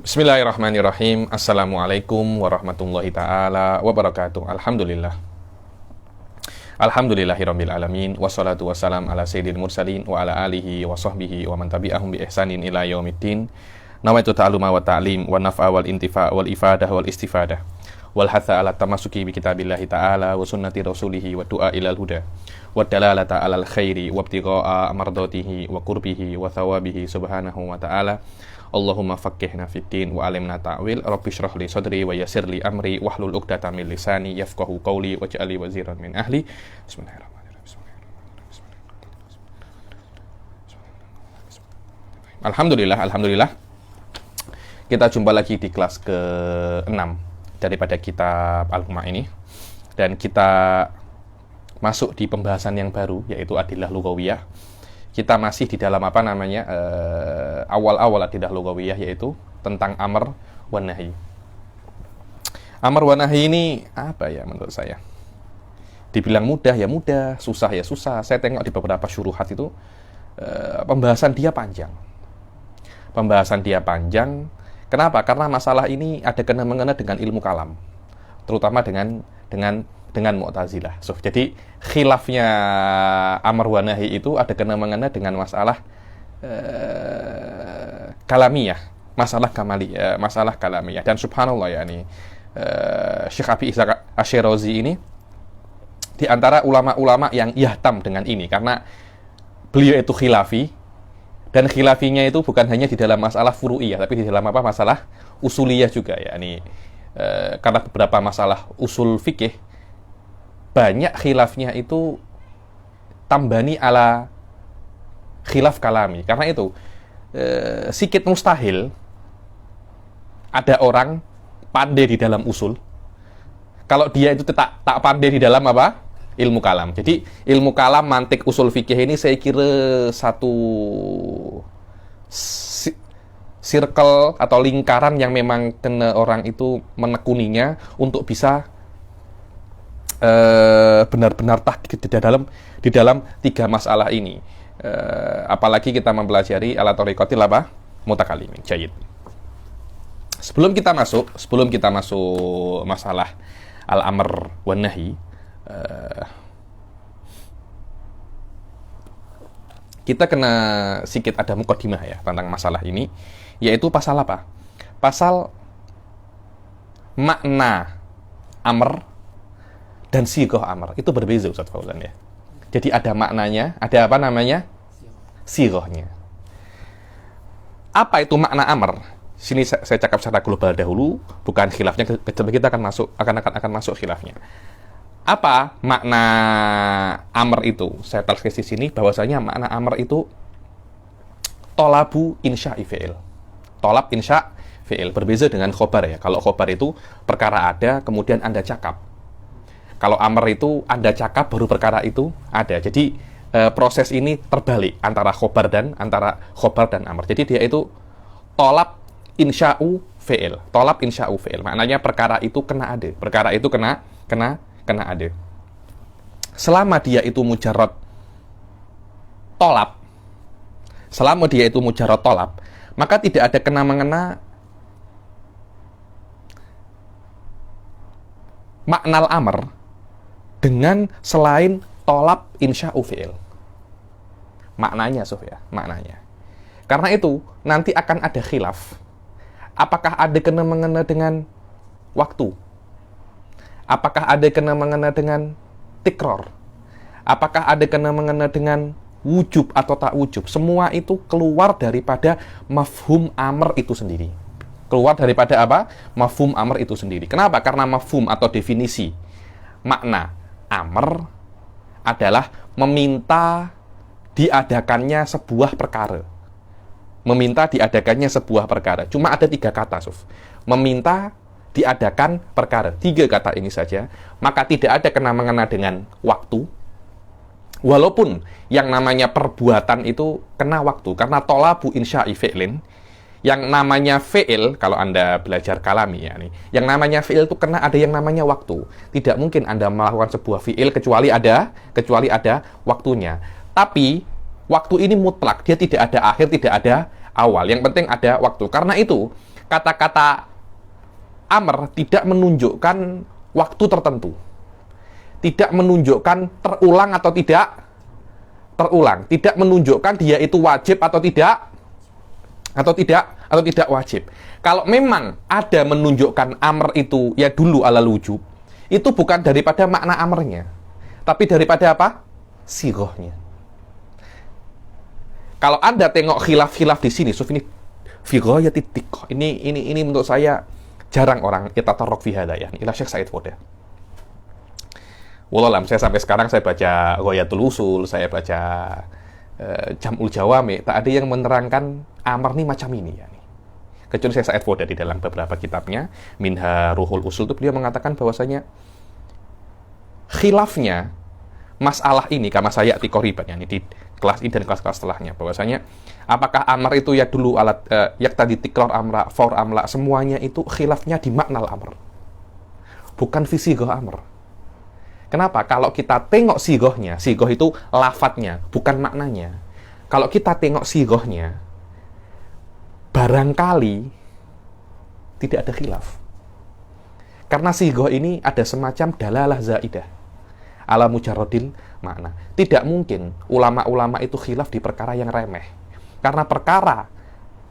Bismillahirrahmanirrahim. Assalamualaikum warahmatullahi ta'ala wabarakatuh. Alhamdulillahirabbil alamin. Wassalatu wassalam ala sayyidil mursalin wa ala alihi wa sahbihi wa man tabi'ahum bi ihsanin ila yaumiddin. Nawaitu ta'aluma wa ta'lim wa naf'a wal intifa' wal ifadah wal istifadah wal hatha ala tamasuki bi kitabillahi ta'ala wa sunnati rasulihi wa du'a ilal huda wa dalalata alal khairi wa ibtigha'a mardatihi wa qurbihi wa thawabihi subhanahu wa ta'ala. Allahumma faqqihna fid din wa alimna ta'wil. Rabbi shrah li sadri wa yassir li amri wahlul 'uqdatam min lisani yafqahu qawli waj'al li waziran min ahli. Bismillahirrahmanirrahim. Alhamdulillah. Kita jumpa lagi di kelas ke-6 daripada kitab Al-Qumah ini, dan kita masuk di pembahasan yang baru, yaitu adillah lughawiyah. Kita masih di dalam awal-awal adidah lughawiyah, yaitu tentang amr wa nahi. Amr wa nahi ini apa ya menurut saya? Dibilang mudah ya mudah, susah ya susah. Saya tengok di beberapa syuruhat itu pembahasan dia panjang. Kenapa? Karena masalah ini ada kena-mengena dengan ilmu kalam, terutama dengan Mu'tazilah. So, jadi khilafnya amr wa nahi itu ada kena-mengena dengan masalah kalamiyah, masalah kalamiyah. Dan subhanallah Syekh Abi Ishaq Asy-Syirazi ini di antara ulama-ulama yang yahtam dengan ini, karena beliau itu khilafi, dan khilafinya itu bukan hanya di dalam masalah furu'iyah, tapi di dalam masalah usuliyah juga, karena beberapa masalah usul fikih banyak khilafnya itu tambani ala khilaf kalami. Karena itu sikit mustahil ada orang pandai di dalam usul kalau dia itu tak pandai di dalam ilmu kalam. Jadi ilmu kalam, mantik, usul fikih ini saya kira satu circle atau lingkaran yang memang kena orang itu menekuninya untuk bisa benar-benar tahqiq di dalam tiga masalah ini. Apalagi kita mempelajari ala thariqatil mutakalimin. Jayyid. Sebelum kita masuk masalah al-amr wan nahi, kita kena sedikit ada muqaddimah ya tentang masalah ini, yaitu pasal apa? Pasal makna amr dan sighah amr itu berbeza, Ustaz Fauzan ya. Jadi ada maknanya, ada sighahnya. Apa itu makna amr? Sini saya cakap secara global dahulu, bukan khilafnya, kita akan masuk khilafnya. Apa makna amr itu? Saya tulis di sini bahwasanya makna amr itu tolabu insya'i fi'il. Tolab insya' fi'il berbeza dengan khobar ya. Kalau khobar itu perkara ada kemudian Anda cakap. Kalau amr itu Anda cakap baru perkara itu ada. Jadi proses ini terbalik antara khobar dan amr. Jadi dia itu tolab insya'u fi'il. Tolab insya'u fi'il. Maknanya perkara itu kena ada. Perkara itu kena ada. Selama dia itu mujarrad tolab, maka tidak ada kena-mengena maknal amr dengan selain tolab insya'u fi'il. Maknanya, maknanya. Karena itu, nanti akan ada khilaf. Apakah ada kena-mengena dengan waktu? Apakah ada kena-mengena dengan tikror? Apakah ada kena-mengena dengan wujub atau tak wujub? Semua itu keluar daripada mafhum amr itu sendiri. Mafhum amr itu sendiri. Kenapa? Karena mafhum atau definisi makna amr adalah meminta diadakannya sebuah perkara. Cuma ada 3 kata, Suf. Meminta diadakan perkara. 3 kata ini saja. Maka tidak ada kena-mengena dengan waktu. Walaupun yang namanya perbuatan itu kena waktu. Karena tolabu insya'i fi'lin. Yang namanya fi'il, kalau Anda belajar kalami yang namanya fi'il itu kena ada yang namanya waktu. Tidak mungkin Anda melakukan sebuah fi'il kecuali ada waktunya. Tapi waktu ini mutlak, dia tidak ada akhir, tidak ada awal. Yang penting ada waktu. Karena itu kata-kata amr tidak menunjukkan waktu tertentu. Tidak menunjukkan terulang atau tidak terulang. Tidak menunjukkan dia itu wajib atau tidak wajib. Kalau memang ada menunjukkan amr itu ya dulu alal wujub, itu bukan daripada makna amrnya, tapi daripada apa? Sighahnya. Kalau Anda tengok khilaf-khilaf di sini, ini fi ghayatid diqqah. Ini menurut saya jarang orang yatatarraq fi hadza ya. Ila Syekh Said Foda. Wallahualam, saya sampai sekarang saya baca Ghayatul Usul, saya baca Jam'ul Jawami, tak ada yang menerangkan amar ini macam ini ya. Kecuali Syekh Said Foda di dalam beberapa kitabnya, Minha Ruhul Usul, itu beliau mengatakan bahwasanya khilafnya masalah ini kama saya qoriban ya, di kelas ini dan kelas-kelas setelahnya, bahwasanya apakah amar itu ya dulu alat yak tadi tikror amra, for amla, semuanya itu khilafnya di makna amr, bukan visi goh amr. Kenapa? Kalau kita tengok sigohnya, sigoh itu lafadznya, bukan maknanya. Kalau kita tengok sigohnya, barangkali tidak ada khilaf. Karena sigoh ini ada semacam dalalah zaidah ala mujarrodil makna. Tidak mungkin ulama-ulama itu khilaf di perkara yang remeh. Karena perkara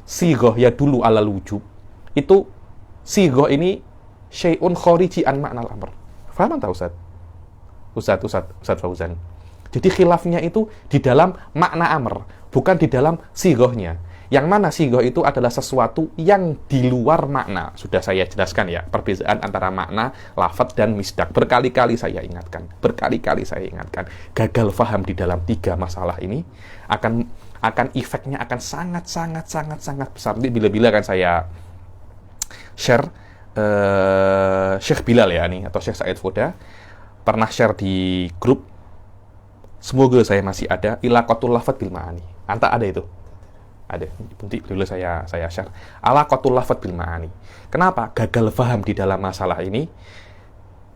sigoh ya dulu ala wujub, itu sigoh ini syai'un khariji an makna al-amr. Faham tak Ustaz Fauzan? Jadi khilafnya itu di dalam makna amr, bukan di dalam sigohnya. Yang mana sigoh itu adalah sesuatu yang di luar makna. Sudah saya jelaskan ya, perbedaan antara makna, lafadz, dan misdak. Berkali-kali saya ingatkan. Gagal faham di dalam 3 masalah ini akan efeknya akan sangat besar. Nanti bila-bila akan saya share Syekh Bilal ya nih, atau Syekh Said Foda pernah share di grup. Semoga saya masih ada, ilaqatul lafadz bil ma'ani. Anta ada itu? Ada. Nanti dulu saya share. Alaqatul lafadz bil ma'ani. Kenapa? Gagal faham di dalam masalah ini.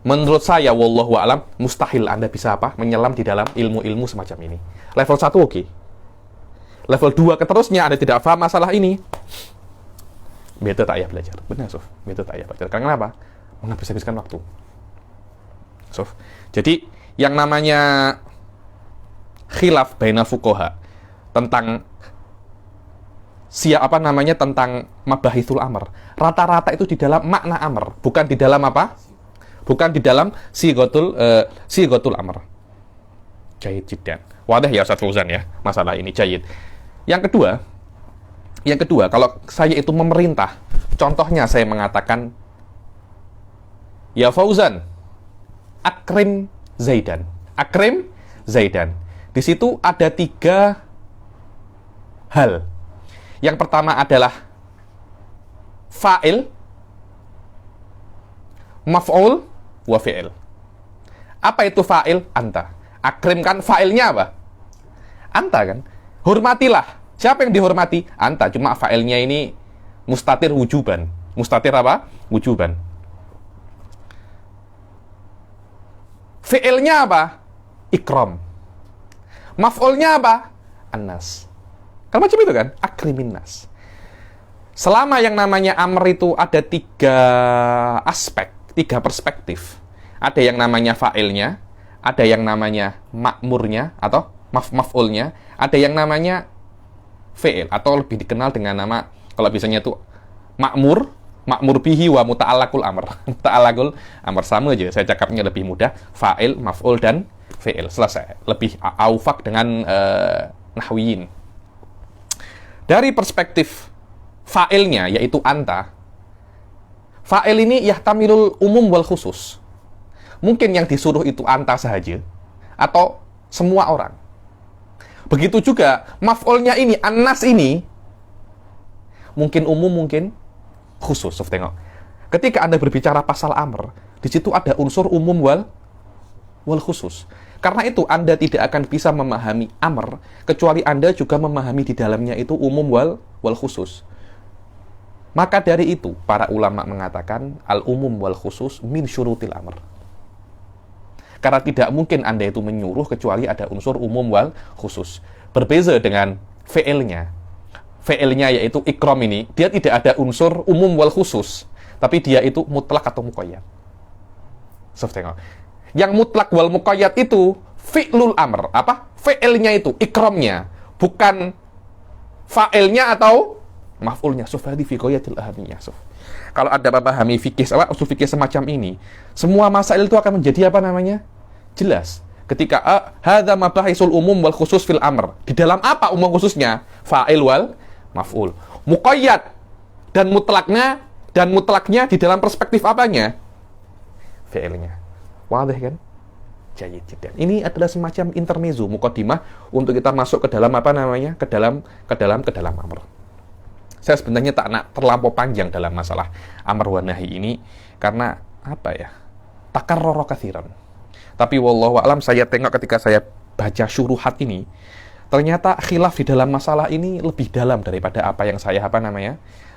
Menurut saya, wallahu a'lam, mustahil Anda bisa menyelam di dalam ilmu-ilmu semacam ini. Level 1 oke. Level 2 keterusnya Anda tidak paham masalah ini. Betul tak ya belajar? Benar, Sof. Betul tak ya belajar? Karena kenapa? Menghabis-habiskan waktu. Sof. Jadi, yang namanya khilaf bainal fuqaha tentang tentang mabahithul amr, rata-rata itu di dalam makna amr, bukan di dalam bukan di dalam sigotul amr. Jayid jiddan. Wadah ya Ustaz Fauzan ya, masalah ini jayid. Yang kedua, kalau saya itu memerintah, contohnya saya mengatakan, ya Fauzan, akrim Zaidan. Di situ ada 3 hal. Yang pertama adalah fa'il, maf'ul, wa fi'il. Apa itu fa'il? Anta. Akrim kan fa'ilnya apa? Anta kan. Hormatilah. Siapa yang dihormati? Anta. Cuma fa'ilnya ini mustatir wujuban. Mustatir apa? Wujuban. Fi'ilnya apa? Ikram. Maf'ulnya apa? Annas. Kan macam itu kan? Akrimin nas. Selama yang namanya amr itu ada 3 aspek, 3 perspektif. Ada yang namanya fa'ilnya, ada yang namanya makmurnya atau maf'ulnya, ada yang namanya fi'il atau lebih dikenal dengan nama, kalau biasanya itu makmur bihi wa muta'allaqul amr. Muta'allaqul amr sama aja, saya cakapnya lebih mudah, fa'il, maf'ul dan fi'il. Selesai. Lebih aufak dengan nahwiyin. Dari perspektif fa'ilnya, yaitu anta, fa'il ini yahtamilul umum wal khusus. Mungkin yang disuruh itu anta sahaja, atau semua orang. Begitu juga, maf'ulnya ini, annas ini, mungkin umum, mungkin khusus. Tengok. Ketika Anda berbicara pasal amr, di situ ada unsur umum wal khusus. Karena itu Anda tidak akan bisa memahami amr kecuali Anda juga memahami di dalamnya itu umum wal khusus. Maka dari itu para ulama mengatakan al umum wal khusus min syurutil amr. Karena tidak mungkin Anda itu menyuruh kecuali ada unsur umum wal khusus. Berbeza dengan fi'ilnya. fi'ilnya yaitu ikram ini, dia tidak ada unsur umum wal khusus, tapi dia itu mutlak atau muqayyad. Tengok. Yang mutlak wal muqayyad itu fi'lul amr, apa? Fi'ilnya itu, ikramnya, bukan fa'ilnya atau maf'ulnya. Hadi fi ghayatil ahamiyah. Kalau Anda memahami fikih, usul fikih semacam ini, semua masail itu akan menjadi apa namanya? Jelas. Ketika hadza mabahisul umum wal khusus fil amr. Di dalam apa umum khususnya? Fa'il wal maf'ul. Muqayyad dan mutlaknya di dalam perspektif apanya? Fi'ilnya. Wadih kan? Jayid jiddan. Ini adalah semacam intermezzo, muqaddimah untuk kita masuk ke dalam apa namanya? Ke dalam amr. Saya sebenarnya tak nak terlampau panjang dalam masalah amr wa nahi ini karena apa ya? Takarrara katsiran. Tapi wallahu a'lam, saya tengok ketika saya baca syuruhat ini, ternyata khilaf di dalam masalah ini lebih dalam daripada apa yang saya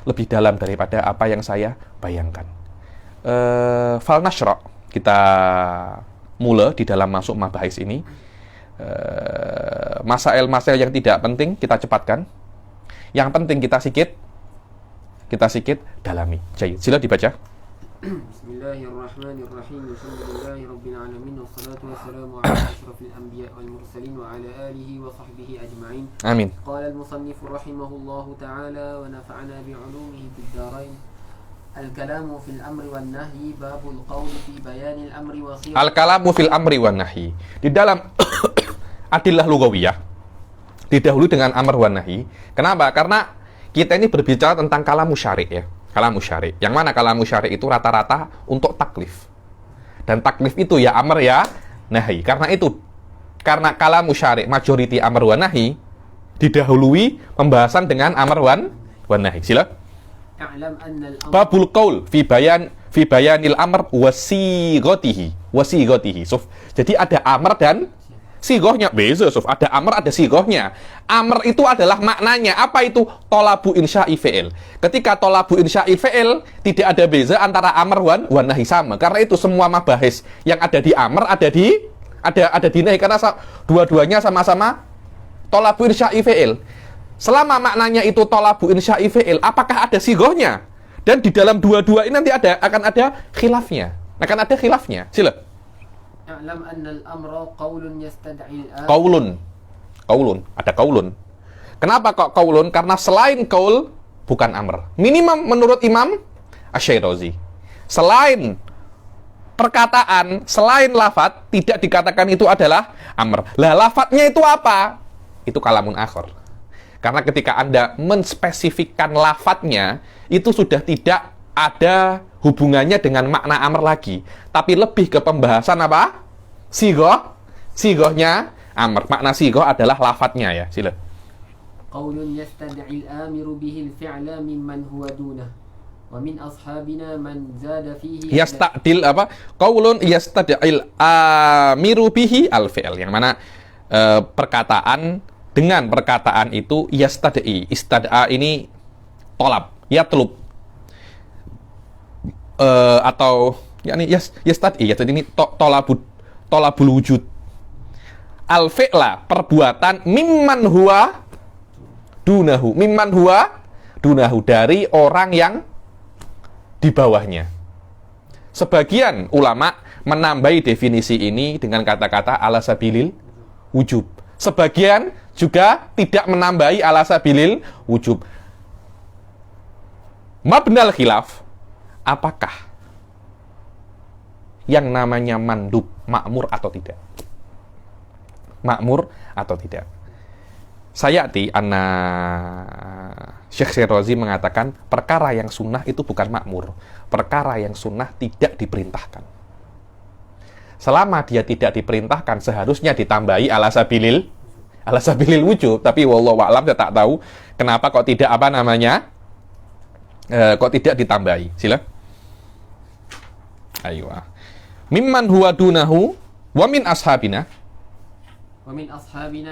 lebih dalam daripada apa yang saya bayangkan. Fal nashra, kita mula di dalam masuk mabahis ini. Masail-masail yang tidak penting kita cepatkan. Yang penting kita sikit dalami. Jayid, sila dibaca. Bismillahirrahmanirrahim. Alhamdulillahi rabbil alamin wassalatu wassalamu ala asyrafil anbiya wal mursalin wa ala alihi wa sahbihi ajma'in. Amin. Qala al-musannif rahimahullahu ta'ala wa nafa'ana bi 'ulumihi fid dharain. Al-kalamu fil amri wan nahyi babul qawli fi bayanil amri wa siyaq. Al-kalamu fil amri wan nahyi. Di dalam adillah lughawiyah didahului dengan amr wan nahi. Kenapa? Karena kita ini berbicara tentang kalamu syari' ya. Kalamu syari'. Yang mana kalamu syari' itu rata-rata untuk taklif. Dan taklif itu ya amr ya nahi. Karena kalamu syari' majority amr wan nahi didahului pembahasan dengan amr wan nahi. Sila. Babul qaul fi bayanil amr wasighatihi. Jadi ada amr dan sigohnya. Beza, ada amr, ada sigohnya. Amr itu adalah maknanya. Apa itu? Tolabu insya'i fi'il. Ketika tolabu insya'i fi'il, tidak ada beza antara amr wan nahi, sama. Karena itu semua mabahis yang ada di amr, ada di nahi. Karena dua-duanya sama-sama tolabu insya'i fi'il. Selama maknanya itu tolabu insya'i fi'il, apakah ada sigohnya? Dan di dalam dua-dua ini nanti akan ada khilafnya. Sila. I'lam anna al-amra qawlun yastad'i al-am. Qaulun. Ada qaulun. Kenapa kok qaulun? Karena selain qaul bukan amr. Minimum menurut Imam Asy-Syirazi. Selain perkataan, selain lafaz tidak dikatakan itu adalah amr. Lah lafaznya itu apa? Itu kalamun akhar. Karena ketika Anda menspesifikkan lafaznya, itu sudah tidak ada hubungannya dengan makna amr lagi, tapi lebih ke pembahasan apa? Sigohnya amr. Makna sigoh adalah lafadznya ya. Sila. Qaulun yastad'i al-amiru bihi al-fi'la mimman huwa dunah. Wa min ashabina man zada fihi yastadil apa? Qaulun yastad'il amiru bihi al-fi'l. Yang mana dengan perkataan itu yastad'i. Istad'a ini tolab, yatlub. Atau yakni yastad'i, ya, jadi ini tolabul wujud. Al-fi'la, perbuatan mimman huwa dunahu dari orang yang di bawahnya. Sebagian ulama menambahi definisi ini dengan kata-kata ala sabilil wujub. Sebagian juga tidak menambahi ala sabilil wujub. Mabnal khilaf, apakah yang namanya mandub makmur atau tidak? Makmur atau tidak? Sayati anna Syekh Syirazi mengatakan perkara yang sunnah itu bukan makmur. Perkara yang sunnah tidak diperintahkan. Selama dia tidak diperintahkan, seharusnya ditambahi ala sabilil wujub. Tapi wallahu a'lam, saya tak tahu kenapa kok tidak kok tidak ditambahi. Sila. Ayo. Mimman huwa dunahu wa min ashabina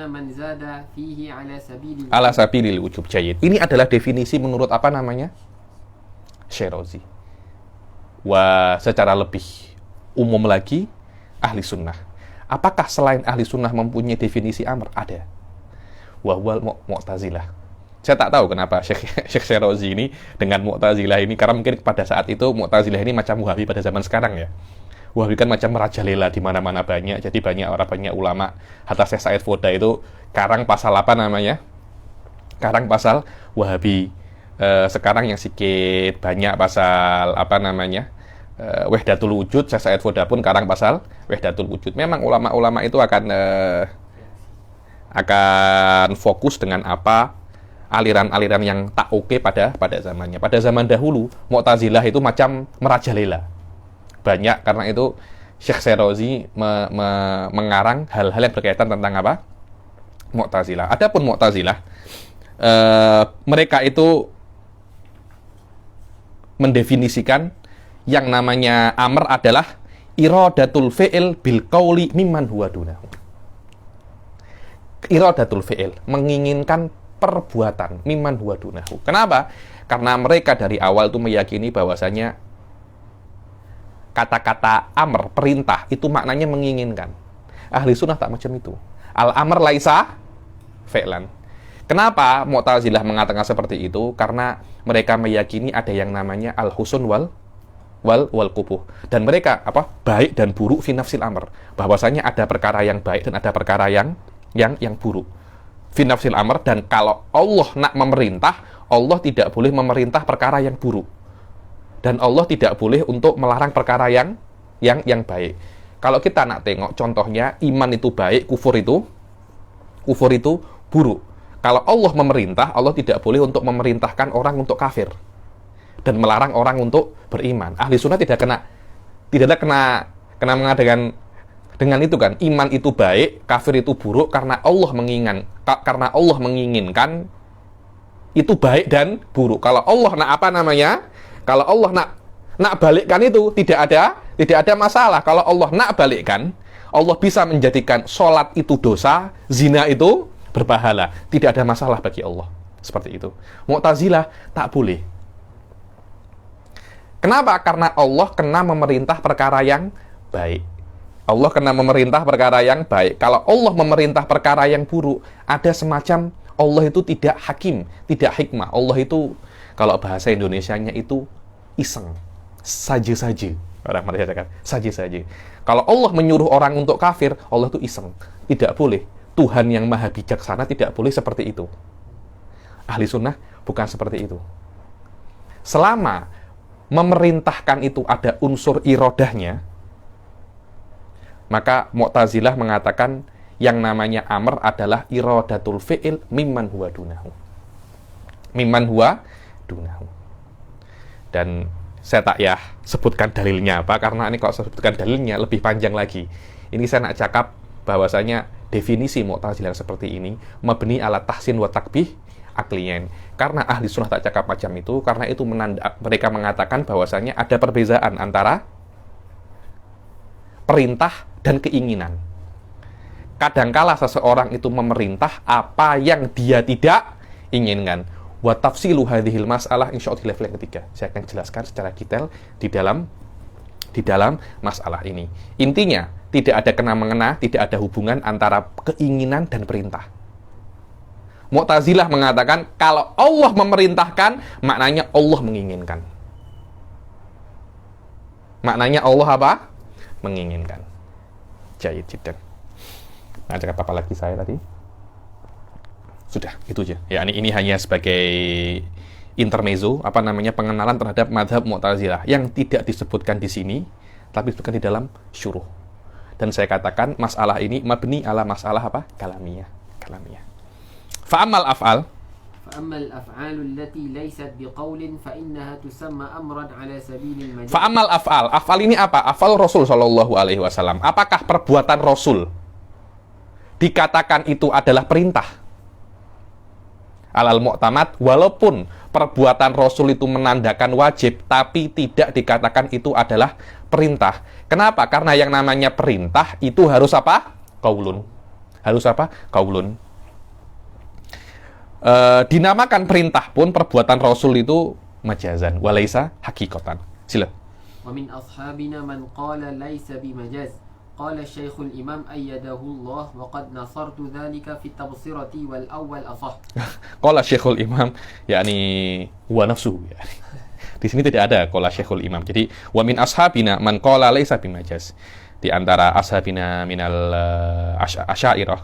man zada fihi ala sabilil wujub. Jayid. Ini adalah definisi menurut apa namanya? Syirazi. Secara lebih umum lagi, ahli sunnah. Apakah selain ahli sunnah mempunyai definisi amr? Ada. Wa huwal mu'tazilah. Saya tak tahu kenapa Syekh Syarazi ini dengan Mu'tazilah ini, karena mungkin pada saat itu Mu'tazilah ini macam Wahabi pada zaman sekarang ya. Wahabi kan macam merajalela di mana-mana banyak, jadi banyak ulama. Hatta Syekh Said Foda itu karang pasal apa namanya? Karang pasal Wahabi. Sekarang yang sedikit banyak pasal apa namanya? Wahdatul Wujud. Syekh Said Foda pun karang pasal Wahdatul Wujud. Memang ulama-ulama itu akan fokus dengan apa aliran-aliran yang tak oke pada zamannya. Pada zaman dahulu, Mu'tazilah itu macam merajalela. Banyak, karena itu Syekh Syarazi mengarang hal-hal yang berkaitan tentang apa? Mu'tazilah. Adapun Mu'tazilah, mereka itu mendefinisikan yang namanya amr adalah iradatul fi'il bil qauli mimman huwa dunahu. Iradatul fi'il, menginginkan perbuatan mimman huwa dunahu. Kenapa? Karena mereka dari awal itu meyakini bahwasanya kata-kata amr, perintah, itu maknanya menginginkan. Ahli sunnah tak macam itu. Al-amr laisa fi'lan. Kenapa Mu'tazilah mengatakan seperti itu? Karena mereka meyakini ada yang namanya al-husun wal qubuh. Dan mereka baik dan buruk fi nafsil amr. Bahwasanya ada perkara yang baik dan ada perkara yang buruk. Fi nafsil amr, dan kalau Allah nak memerintah, Allah tidak boleh memerintah perkara yang buruk. Dan Allah tidak boleh untuk melarang perkara yang baik. Kalau kita nak tengok contohnya, iman itu baik, kufur itu buruk. Kalau Allah memerintah, Allah tidak boleh untuk memerintahkan orang untuk kafir dan melarang orang untuk beriman. Ahli sunnah tidak ada kena mengadakan dengan itu kan. Iman itu baik, kafir itu buruk karena Allah menginginkan itu baik dan buruk. Kalau Allah kalau Allah nak balikkan itu tidak ada masalah. Kalau Allah nak balikkan, Allah bisa menjadikan sholat itu dosa, zina itu berpahala. Tidak ada masalah bagi Allah. Seperti itu. Mu'tazilah tak boleh. Kenapa? Karena Allah kena memerintah perkara yang baik. Allah kena memerintah perkara yang baik. Kalau Allah memerintah perkara yang buruk, ada semacam Allah itu tidak hakim, tidak hikmah. Allah itu, kalau bahasa Indonesianya itu iseng, saja-saja. Orang Malaysia katakan saja-saja. Kalau Allah menyuruh orang untuk kafir, Allah itu iseng. Tidak boleh. Tuhan yang maha bijaksana tidak boleh seperti itu. Ahli sunnah bukan seperti itu. Selama memerintahkan itu ada unsur irodahnya, maka Mu'tazilah mengatakan yang namanya amr adalah iradatul fi'il mimman huwa dunahu. Mimman huwa dunahu. Dan saya tak sebutkan dalilnya apa, karena ini kalau saya sebutkan dalilnya lebih panjang lagi. Ini saya nak cakap bahwasanya definisi Mu'tazilah seperti ini mabni ala tahsin wa takbih akliyen. Karena ahli sunnah tak cakap macam itu, karena itu mereka mengatakan bahwasanya ada perbedaan antara perintah dan keinginan. Kadangkala seseorang itu memerintah apa yang dia tidak inginkan. Wa tafsilu hadhil masalah insyaallah di level yang ketiga. Saya akan jelaskan secara detail di dalam masalah ini. Intinya, tidak ada kena-mengena, tidak ada hubungan antara keinginan dan perintah. Mu'tazilah mengatakan kalau Allah memerintahkan, maknanya Allah menginginkan. Maknanya Allah apa? Menginginkan. Jayid jiddan. Nah, cakap apa lagi saya tadi? Sudah, itu aja. Ya, ini hanya sebagai intermezzo, pengenalan terhadap mazhab Mu'tazilah yang tidak disebutkan di sini, tapi disebutkan di dalam syuruh. Dan saya katakan masalah ini mabni ala masalah kalamiyah. Fa'amal af'al. فأما الأفعال التي ليست بقول فإنها تسمى أمرا على سبيل المجاز. Fa'amal af'al. Af'al ini apa? Af'al Rasul Shallallahu Alaihi Wasallam. Apakah perbuatan Rasul dikatakan itu adalah perintah? Alal mu'tamad, walaupun perbuatan Rasul itu menandakan wajib, tapi tidak dikatakan itu adalah perintah. Kenapa? Karena yang namanya perintah itu harus apa? Qaulun. Harus apa? Qaulun. Dinamakan perintah pun perbuatan Rasul itu majazan, walaisa hakikatan. Sila. ومن أصحابنا من قال ليس بمجاز قال الشيخ الإمام أيده الله وقد نصرت ذلك في التبصرة والأول أصح. Qala Syekhul Imam, yakni huwa nafsuhu. Di sini tidak ada qala Syekhul Imam. Jadi wa min ashabina man qala laisa bimajaz. Di antara ashabina minal Asy'ariyah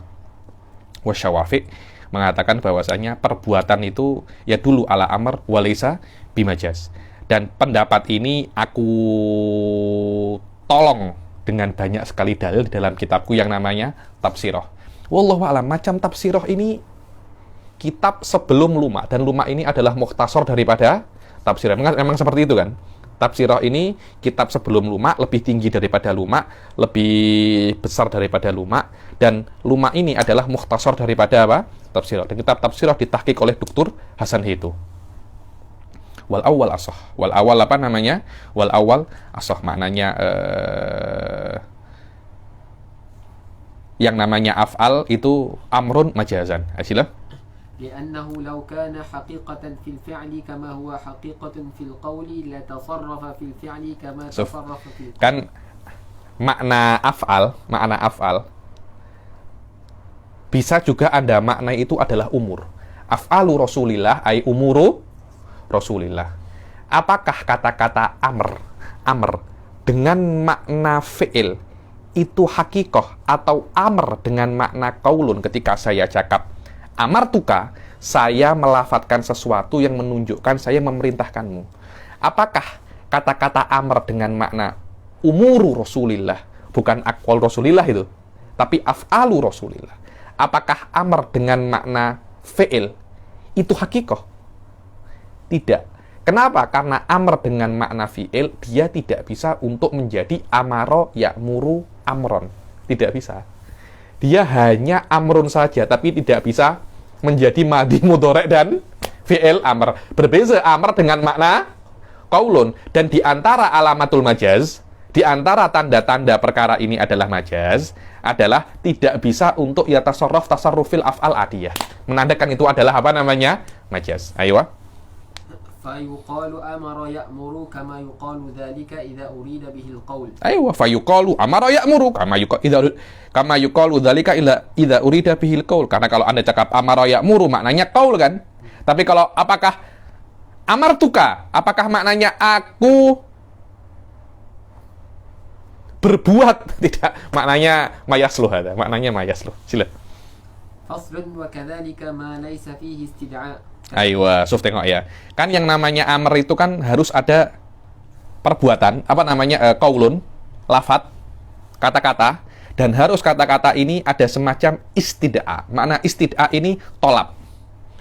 wa Syawafi mengatakan bahwasanya perbuatan itu ya dulu ala amr wa laisa bimajaz. Dan pendapat ini aku tolong dengan banyak sekali dalil di dalam kitabku yang namanya Tafsirah. Wallahu a'lam, macam Tafsirah ini kitab sebelum Luma, dan Luma ini adalah mukhtasar daripada Tafsirah. Memang seperti itu kan? Tafsirah ini kitab sebelum Luma, lebih tinggi daripada Luma, lebih besar daripada Luma, dan Luma ini adalah mukhtasar daripada apa? Tafsirah. Dan kitab Tafsirah ditahqiq oleh Dr. Hasan Hito. Wal awal asah. Wal awal apa namanya? Wal awal asah, maknanya yang namanya af'al itu amrun majazan. Sila. لأنه لو كان حقيقة في الفعل كما هو حقيقة في القول لتصرف في الفعل كما تصرف في القول. Kan makna af'al bisa juga Anda makna itu adalah umur. Af'alu Rasulillah ay umuru Rasulillah. Apakah kata-kata amr dengan makna fi'il itu hakikoh, atau amr dengan makna qaulun ketika saya cakap amartuka, saya melafatkan sesuatu yang menunjukkan saya memerintahkanmu. Apakah kata-kata amr dengan makna umuru Rasulillah, bukan aqwal Rasulillah itu, tapi af'alu Rasulillah. Apakah amr dengan makna fi'il itu hakikoh? Tidak. Kenapa? Karena amr dengan makna fi'il, dia tidak bisa untuk menjadi amaro ya'muru amron. Tidak bisa. Dia hanya amrun saja, tapi tidak bisa menjadi madhi mudhari' dan fi'il amr. Berbeza amr dengan makna qaulun. Dan di antara alamatul majaz, di antara tanda-tanda perkara ini adalah majaz, adalah tidak bisa untuk yatasarraf tasarrufil af'al adiyah. Menandakan itu adalah apa namanya? Majaz. Ayo. فيقال أمر يأمر كما يقال ذلك إذا أريد به القول. أيوة فيقال أمر يأمر كما يقال ذلك إذا أريد به القول. Karena kalau Anda cakap amar ya'muru maknanya qaul kan. Tapi kalau apakah amartuka, apakah maknanya aku berbuat? Tidak, maknanya mayasluh ada. Maknanya mayasluh. Sila. Faslun wa kadzalika ma laysa fihi istid'a'. Aywa, Suf tengok ya. Kan yang namanya amr itu kan harus ada perbuatan, apa namanya, qaulun, lafat, kata-kata, dan harus kata-kata ini ada semacam istid'a. Makna istid'a ini tolab,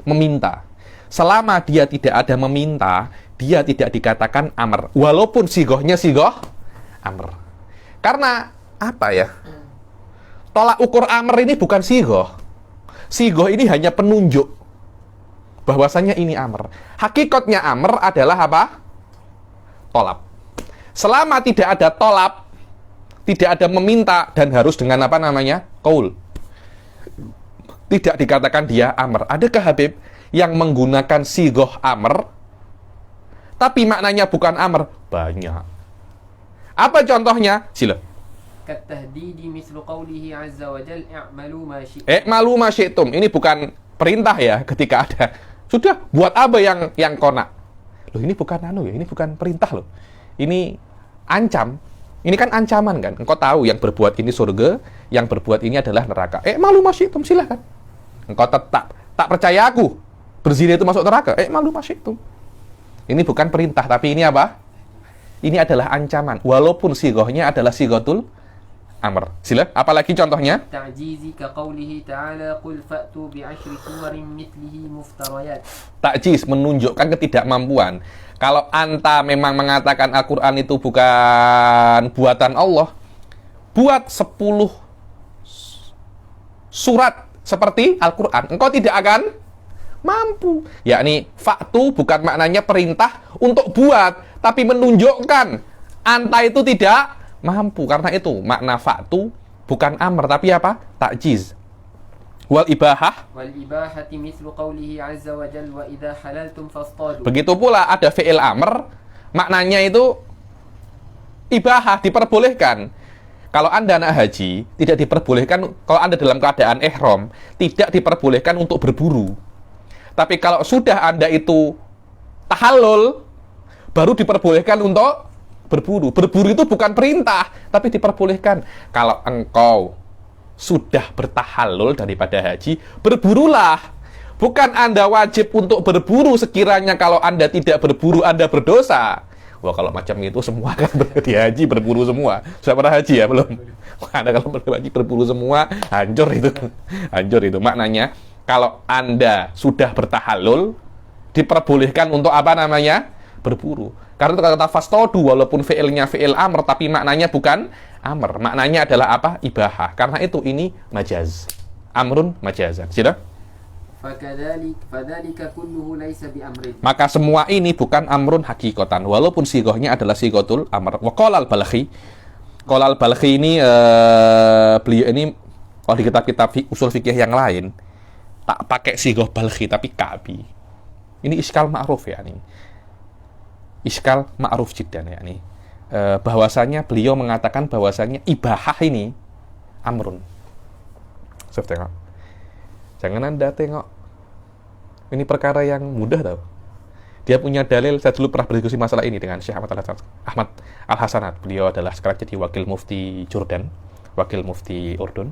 meminta. Selama dia tidak ada meminta, dia tidak dikatakan amr. Walaupun sigohnya sigoh amr. Karena apa ya? Tolak ukur amr ini bukan sigoh. Sigoh ini hanya penunjuk bahwasanya ini amr. Hakikatnya amr adalah apa? Tolab. Selama tidak ada tolab, tidak ada meminta, dan harus dengan apa namanya? Qaul. Tidak dikatakan dia amr. Adakah Habib yang menggunakan sigoh amr, tapi maknanya bukan amr? Banyak. Apa contohnya? Sila. Katahdidi mislu qawlihi azza wa jal i'malu ma syi'tum. I'malu ma syi'tum. Ini bukan perintah ya, ketika ada sudah buat apa yang kona. Loh, ini bukan ini bukan perintah loh. Ini ancam. Ini kan ancaman kan. Engkau tahu yang berbuat ini surga, yang berbuat ini adalah neraka. Malu masyitum, silakan. Engkau tak percaya aku berzina itu masuk neraka. Malu masyitum. Ini bukan perintah, tapi ini apa? Ini adalah ancaman. Walaupun sigohnya adalah sigotul amr. Sila, apalagi contohnya? Ta'jizi ka qawlihi ta'ala qul fa'tu bi'ashri suwarin mithlihi muftarayat. Ta'jiz menunjukkan ketidakmampuan. Kalau anta memang mengatakan Al-Qur'an itu bukan buatan Allah, buat 10 surat seperti Al-Qur'an. Engkau tidak akan mampu. Yakni fa'tu bukan maknanya perintah untuk buat, tapi menunjukkan anta itu tidak mampu. Karena itu makna fa'tu bukan amr, tapi apa? Ta'jiz. Wal ibahati mithlu qawlihi azza wa jalla wa idza halaltum fastadu. Begitu pula ada fi'il amr, maknanya itu ibahah, diperbolehkan. Kalau Anda anak haji, tidak diperbolehkan, kalau Anda dalam keadaan ihram, tidak diperbolehkan untuk berburu. Tapi kalau sudah Anda itu tahallul, baru diperbolehkan untuk berburu. Berburu itu bukan perintah, tapi diperbolehkan. Kalau engkau sudah bertahallul daripada haji, berburulah. Bukan Anda wajib untuk berburu sekiranya kalau Anda tidak berburu, Anda berdosa. Wah, kalau macam itu semua kan di haji berburu semua. Sudah pernah haji ya? Belum? Wah, Anda kalau haji berburu semua, hancur itu. Hancur itu. Maknanya, kalau Anda sudah bertahallul, diperbolehkan untuk apa namanya? Berburu. Karena itu kata fastodu, walaupun fi'ilnya fi'il amr, tapi maknanya bukan amr. Maknanya adalah apa? Ibahah. Karena itu ini majaz. Amrun majazan. Sudah? Maka semua ini bukan amrun hakikatan, walaupun sigohnya adalah sigotul amr. Wa qala al-Balkhi. Qala al-Balkhi ini, beliau ini, kalau di kitab-kitab usul fikih yang lain, tak pakai sigoh Balkhi, tapi Ka'bi. Ini iskal ma'ruf ya, nih. Iskal ma'ruf jiddan ya, nih. Bahwasanya beliau mengatakan bahwasanya ibahah ini amrun. Saya tengok. Jangan Anda tengok. Ini perkara yang mudah tau. Dia punya dalil, saya dulu pernah berdiskusi masalah ini dengan Syekh Ahmad Al-Hasanat. Beliau adalah sekarang jadi wakil mufti Jordan, wakil mufti Urdun.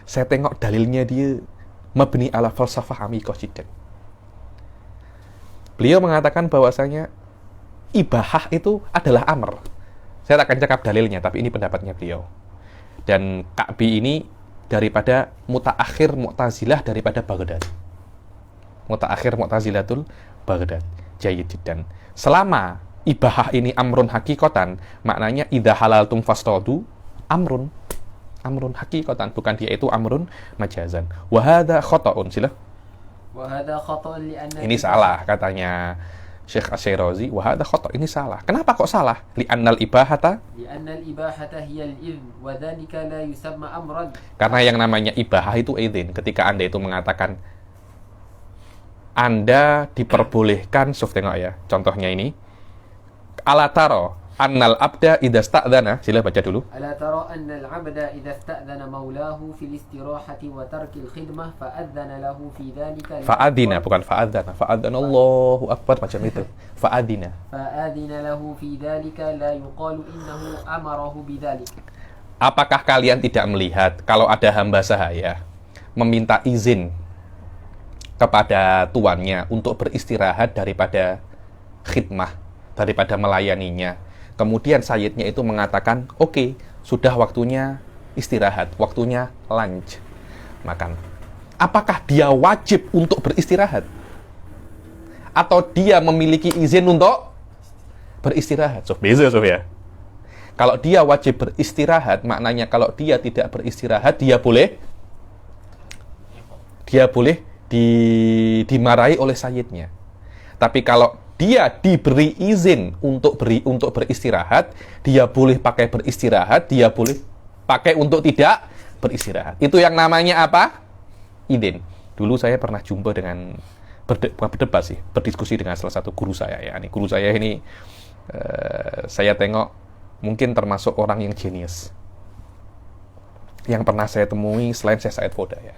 Saya tengok dalilnya dia mabni ala falsafah amikah jiddan. Beliau mengatakan bahwasanya ibahah itu adalah amr. Saya tak akan cakap dalilnya, tapi ini pendapatnya beliau. Dan Ka'bi ini daripada mutaakhir Mu'tazilah daripada Baghdad. Mutaakhir Mu'tazilatul Baghdad. Jayyid jiddan. Selama ibahah ini amrun hakikatan, maknanya idza halaltum fastadu amrun. Amrun hakikatan, bukan dia itu amrun majazan. Wa hadza khata'un, sila. Wa hadza khata'un li'anna ini salah katanya Syekh Asyirazi. Wa hadza khata', ini salah. Kenapa kok salah? Li'annal ibahata hiya al-idhn wa dzalika la yusamma amran. Karena yang namanya ibahah itu idzin. Ketika Anda itu mengatakan Anda diperbolehkan, tengok ya, contohnya ini. Ala taro annal abda idza sta'dzana, sila baca dulu. Ala taro annal abda idza sta'dzana maulahu fil istirahati wa tarkil khidmah fa'adzana lahu fi dzalika. Fa'adzina, bukan fa'adzana. Fa'adzana Allahu akbar, macam itu. Fa'adzina. Fa'adzina lahu fi dzalika la yuqalu innahu amarahu bidzalik. Apakah kalian tidak melihat kalau ada hamba sahaya meminta izin kepada tuannya untuk beristirahat daripada khidmah, daripada melayaninya. Kemudian sayyidnya itu mengatakan, oke, sudah waktunya istirahat, waktunya lunch, makan. Apakah dia wajib untuk beristirahat? Atau dia memiliki izin untuk beristirahat? Beza ya. Kalau dia wajib beristirahat, maknanya kalau dia tidak beristirahat, dia boleh dimarahi oleh sayyidnya. Tapi kalau dia diberi izin untuk beristirahat, dia boleh pakai beristirahat, dia boleh pakai untuk tidak beristirahat. Itu yang namanya apa? Izin. Dulu saya pernah jumpa dengan berdebat sih, berdiskusi dengan salah satu guru saya ya. Guru saya ini saya tengok mungkin termasuk orang yang jenius yang pernah saya temui selain Syekh Said Foda ya.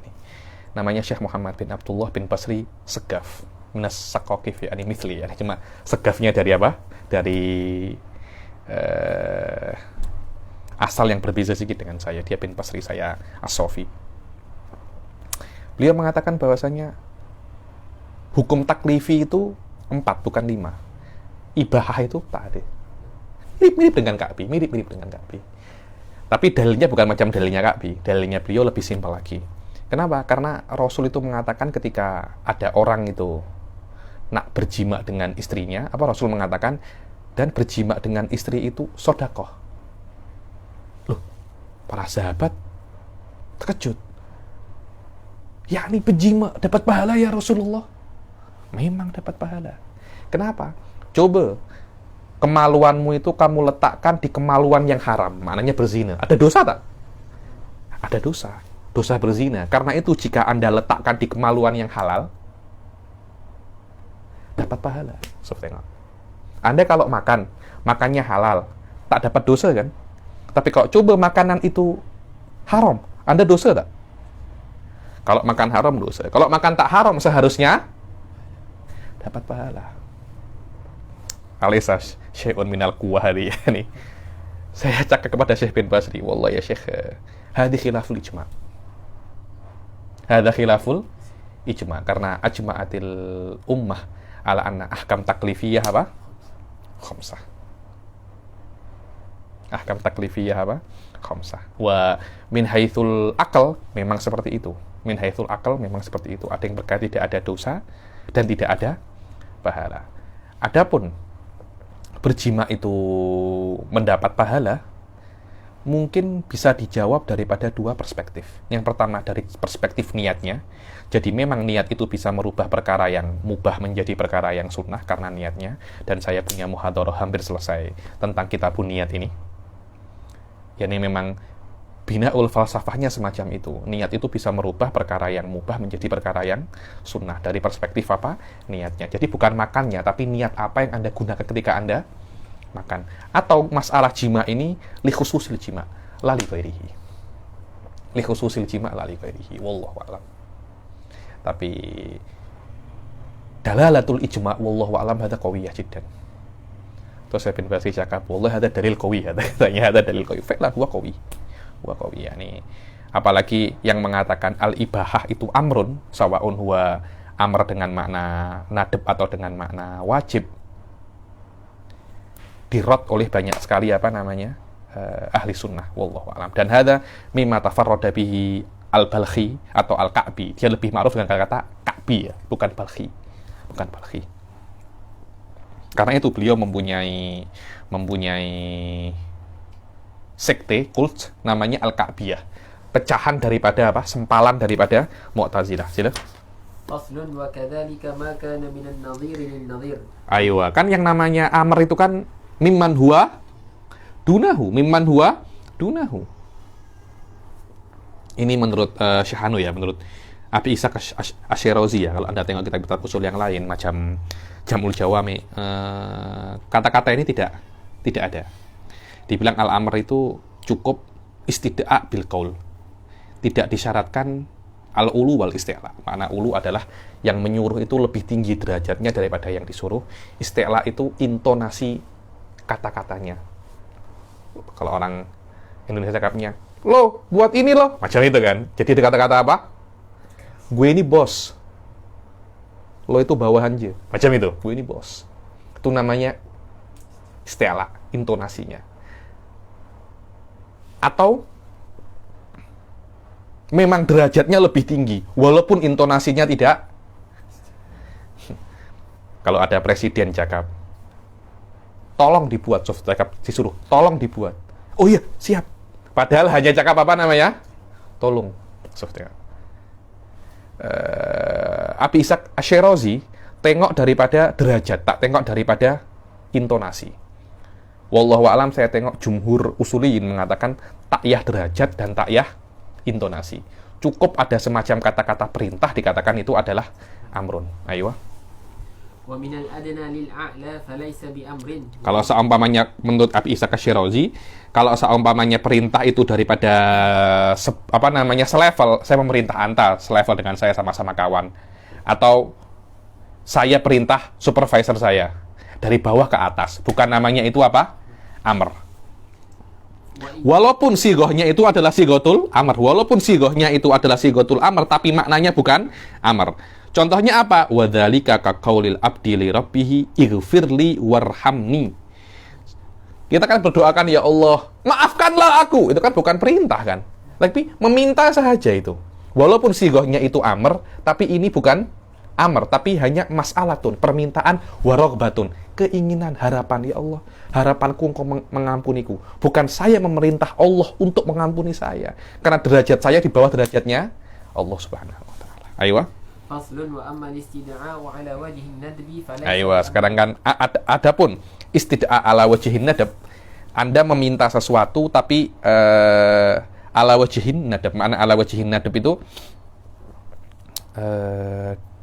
Namanya Syekh Muhammad bin Abdullah bin Basri Segaf minas Sakokif ya, mithli ya. Cuma Segafnya dari apa? Dari asal yang berbeza sedikit dengan saya. Dia bin Basri, saya As-Sofi. Beliau mengatakan bahwasanya hukum taklifi itu 4 bukan 5. Ibahah itu tak ada. Mirip-mirip dengan Ka'bi, mirip-mirip dengan Ka'bi. Tapi dalilnya bukan macam dalilnya Ka'bi. Dalilnya beliau lebih simpel lagi. Kenapa? Karena Rasul itu mengatakan ketika ada orang itu nak berjima dengan istrinya, apa Rasul mengatakan, dan berjima dengan istri itu sodakoh. Loh, para sahabat terkejut. Yakni berjima dapat pahala ya Rasulullah? Memang dapat pahala. Kenapa? Coba kemaluanmu itu kamu letakkan di kemaluan yang haram, maknanya berzina. Ada dosa tak? Ada dosa. Dosa berzina. Karena itu jika Anda letakkan di kemaluan yang halal, dapat pahala. Tengok. Anda kalau makannya halal, tak dapat dosa kan? Tapi kalau coba makanan itu haram, Anda dosa tak? Kalau makan haram dosa. Kalau makan tak haram seharusnya dapat pahala. Alaysa syai'un minal quwwati yani. Saya cakap kepada Syekh bin Basri, wallahi ya Syekh, hadhi khilaful ijma'. Hadha khilaful ijma', karena ajma'atil ummah ala anna ahkam taklifiyah apa? Khamsah. Ahkam taklifiyah apa? Khamsah. Wa min haitsul aqal memang seperti itu. Min haitsul aqal memang seperti itu. Ada yang berkata tidak ada dosa dan tidak ada pahala. Adapun berjima itu mendapat pahala, mungkin bisa dijawab daripada dua perspektif. Yang pertama dari perspektif niatnya. Jadi memang niat itu bisa merubah perkara yang mubah menjadi perkara yang sunnah karena niatnya. Dan saya punya muhadharah hampir selesai tentang kitabun niat ini. Yani memang binaul falsafahnya semacam itu. Niat itu bisa merubah perkara yang mubah menjadi perkara yang sunnah. Dari perspektif apa? Niatnya. Jadi bukan makannya, tapi niat apa yang Anda gunakan ketika Anda makan. Atau masalah jima ini li khususil jima, la li ghairihi. Li khususil jima, la li ghairihi. Wallahu a'lam. Tapi dalalatul ijma' wallahu a'lam hada qawiyah jiddan. Terus saya bin Basri cakap, wallahi hada dalil qawi, katanya hada dalil qawi. Fa'la huwa qawi. Huwa qawi yani. Apalagi yang mengatakan al-ibahah itu amrun, sawaun huwa amr dengan makna nadab atau dengan makna wajib. Dirot oleh banyak sekali ahli sunnah, wallahu a'lam. Dan hadza mimma tafarrada bihi al-Balkhi atau al-Ka'bi. Dia lebih ma'ruf dengan kata Ka'bi ya, bukan Balkhi. Bukan Balkhi. Karena itu beliau mempunyai sekte kult namanya al-Ka'biyah. Pecahan daripada apa? Sempalan daripada Mu'tazilah. Sila. Faslun wa kadzalika ma kana minan nadhir lin nadhir. Ayo, kan yang namanya amr itu kan mimman huwa dunahu. Ini menurut Syahanu ya, menurut Abi Ishaq Asy'arazi ya. Kalau Anda tengok kitab-kitab usul yang lain macam Jam'ul Jawami, kata-kata ini tidak ada. Dibilang al-amr itu cukup istid'a' bil qaul. Tidak disyaratkan al-ulu wal isti'la. Makna ulu adalah yang menyuruh itu lebih tinggi derajatnya daripada yang disuruh. Isti'la itu intonasi kata-katanya. Kalau orang Indonesia cakapnya, lo buat ini lo, macam itu kan. Jadi ada kata-kata apa? Gue ini bos, lo itu bawahan aja, macam itu. Gue ini bos. Itu namanya isti'la, intonasinya. Atau memang derajatnya lebih tinggi, walaupun intonasinya tidak. Kalau ada presiden cakap, tolong dibuat, cakap disuruh, tolong dibuat. Oh iya, siap. Padahal hanya cakap apa namanya? Tolong. Abi Ishaq Asy'arazi tengok daripada derajat, tak tengok daripada intonasi. Wallahu a'lam, saya tengok jumhur usuliyin mengatakan takyah derajat dan takyah intonasi. Cukup ada semacam kata-kata perintah dikatakan itu adalah amrun. Ayo. Wa minal adna lil a'la falaysa bi amrin. Kalau seumpamanya menurut Abi Ishaq Asy'arazi, kalau seumpamanya perintah itu daripada selevel, saya memerintah Anta selevel dengan saya sama-sama kawan, atau saya perintah supervisor saya dari bawah ke atas, bukan namanya itu apa? Amr. Walaupun sigohnya itu adalah sigotul amr, tapi maknanya bukan amr. Contohnya apa? Wadzalika ka qaulil abdi li rabbih ighfirli warhamni. Kita kan berdoakan, ya Allah, maafkanlah aku. Itu kan bukan perintah kan? Tapi meminta saja itu. Walaupun sigohnya itu amr, tapi ini bukan amr, tapi hanya mas'alatun, permintaan, warogbatun, keinginan, harapan, ya Allah, harapanku engkau mengampuniku. Bukan saya memerintah Allah untuk mengampuni saya, karena derajat saya di bawah derajatnya Allah Subhanahu wa taala. Ayo. Faslun wa amma istida'u ala wajhin nadbi falaysa. Ayo, sekarang kan adapun istid'a ala wajhin nadab, Anda meminta sesuatu tapi ala wajhin nadab. Makna ala wajhin nadab itu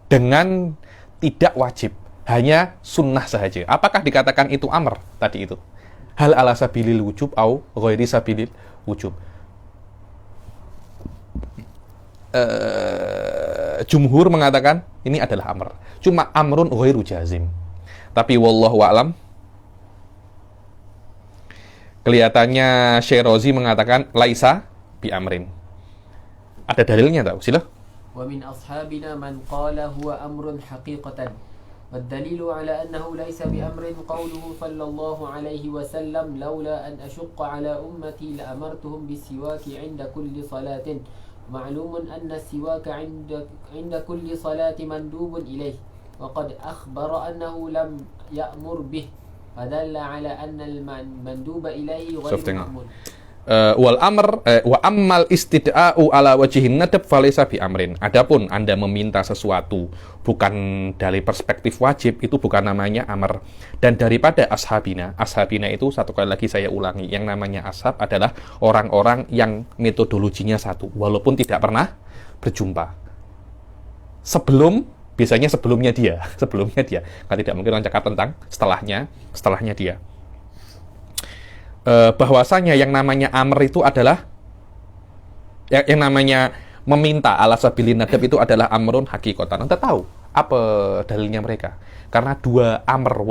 dengan tidak wajib, hanya sunnah saja. Apakah dikatakan itu amr tadi itu? Hal ala sabilil wujub au ghairi sabilil wujub. Jumhur mengatakan ini adalah amr. Cuma amrun ghairu jazim. Tapi wallahu a'lam, kelihatannya Syekh mengatakan laisa bi amrin. Ada dalilnya tahu? Sila. Wa min ashabina man qala huwa amrun haqiqatan. والدليل على أنه ليس بأمر قوله صلى الله عليه وسلم لولا أن أشق على أمتي لأمرتهم بالسواك عند كل صلاة. معلوم أن السواك عند كل صلاة مندوب إليه وقد أخبر أنه لم يأمر به فدل على أن المندوب إليه غير مأمور. Wal amr wa ammal istida'u ala wajhin nadab falaysa bi amrin. Adapun Anda meminta sesuatu bukan dari perspektif wajib, itu bukan namanya amr. Dan daripada ashabina itu, satu kali lagi saya ulangi, yang namanya ashab adalah orang-orang yang metodologinya satu walaupun tidak pernah berjumpa. Biasanya sebelumnya dia. Kan tidak mungkin orang cakap tentang setelahnya dia. Bahwasanya yang namanya amr itu adalah yang namanya meminta ala sabilin nadab itu adalah amrun hakikotan. Anda tahu apa dalilnya mereka? Karena dua amr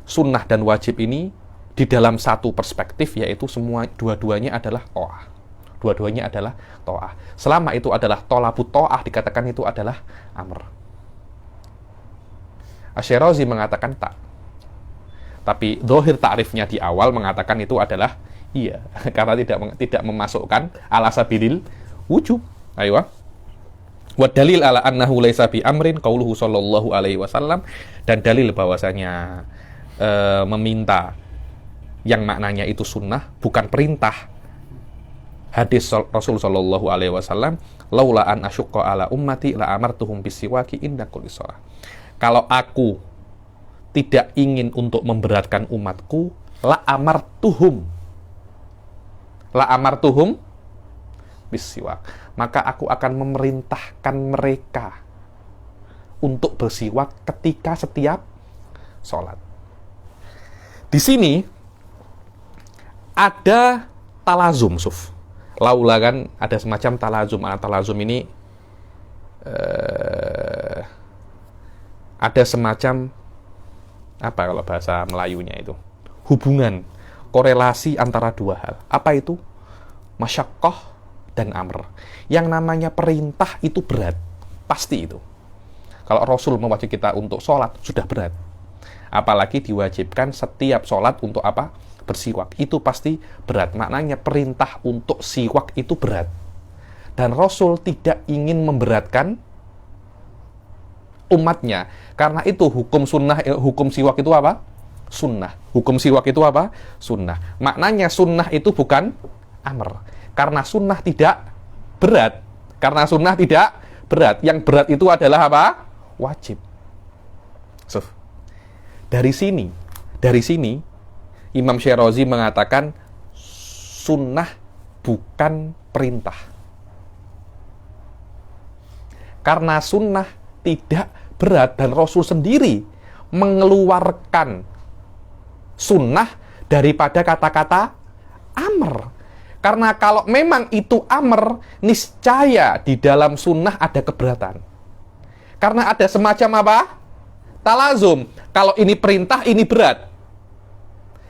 sunnah dan wajib ini di dalam satu perspektif, yaitu dua-duanya adalah ta'ah. Dua-duanya adalah ta'ah. Selama itu adalah tolabut ta'ah, dikatakan itu adalah amr. Asy-Syirazi mengatakan tak. Tapi zahir ta'rifnya di awal mengatakan itu adalah iya, karena tidak memasukkan ala sabilil wujub. Ayo. Wa dalil ala annahu laisa bi amrin qauluhu sallallahu alaihi wasallam, dan dalil bahwasanya meminta yang maknanya itu sunnah bukan perintah. Hadis Rasul sallallahu alaihi wasallam, laula an asyqa ala ummati la amartuhum bisiwaki inda kulli shalah. Kalau aku tidak ingin untuk memberatkan umatku, la amartuhum bisiwak, maka aku akan memerintahkan mereka untuk bersiwak ketika setiap sholat. Di sini ada talazum, Suf. Laula kan ada semacam talazum. Talazum ini ada semacam apa kalau bahasa Melayunya itu? Hubungan, korelasi antara dua hal. Apa itu? Masyaqqah dan amr. Yang namanya perintah itu berat. Pasti itu. Kalau Rasul mewajibkan kita untuk sholat, sudah berat. Apalagi diwajibkan setiap sholat untuk apa? Bersiwak. Itu pasti berat. Maknanya perintah untuk siwak itu berat. Dan Rasul tidak ingin memberatkan umatnya. Karena itu hukum siwak itu apa? Sunnah. Hukum siwak itu apa? Sunnah. Maknanya sunnah itu bukan amr. Karena sunnah tidak berat. Yang berat itu adalah apa? Wajib. So, dari sini Imam Syirazi mengatakan sunnah bukan perintah. Karena sunnah tidak berat dan Rasul sendiri mengeluarkan sunnah daripada kata-kata amr. Karena kalau memang itu amr, niscaya di dalam sunnah ada keberatan. Karena ada semacam apa? Talazum. Kalau ini perintah, ini berat.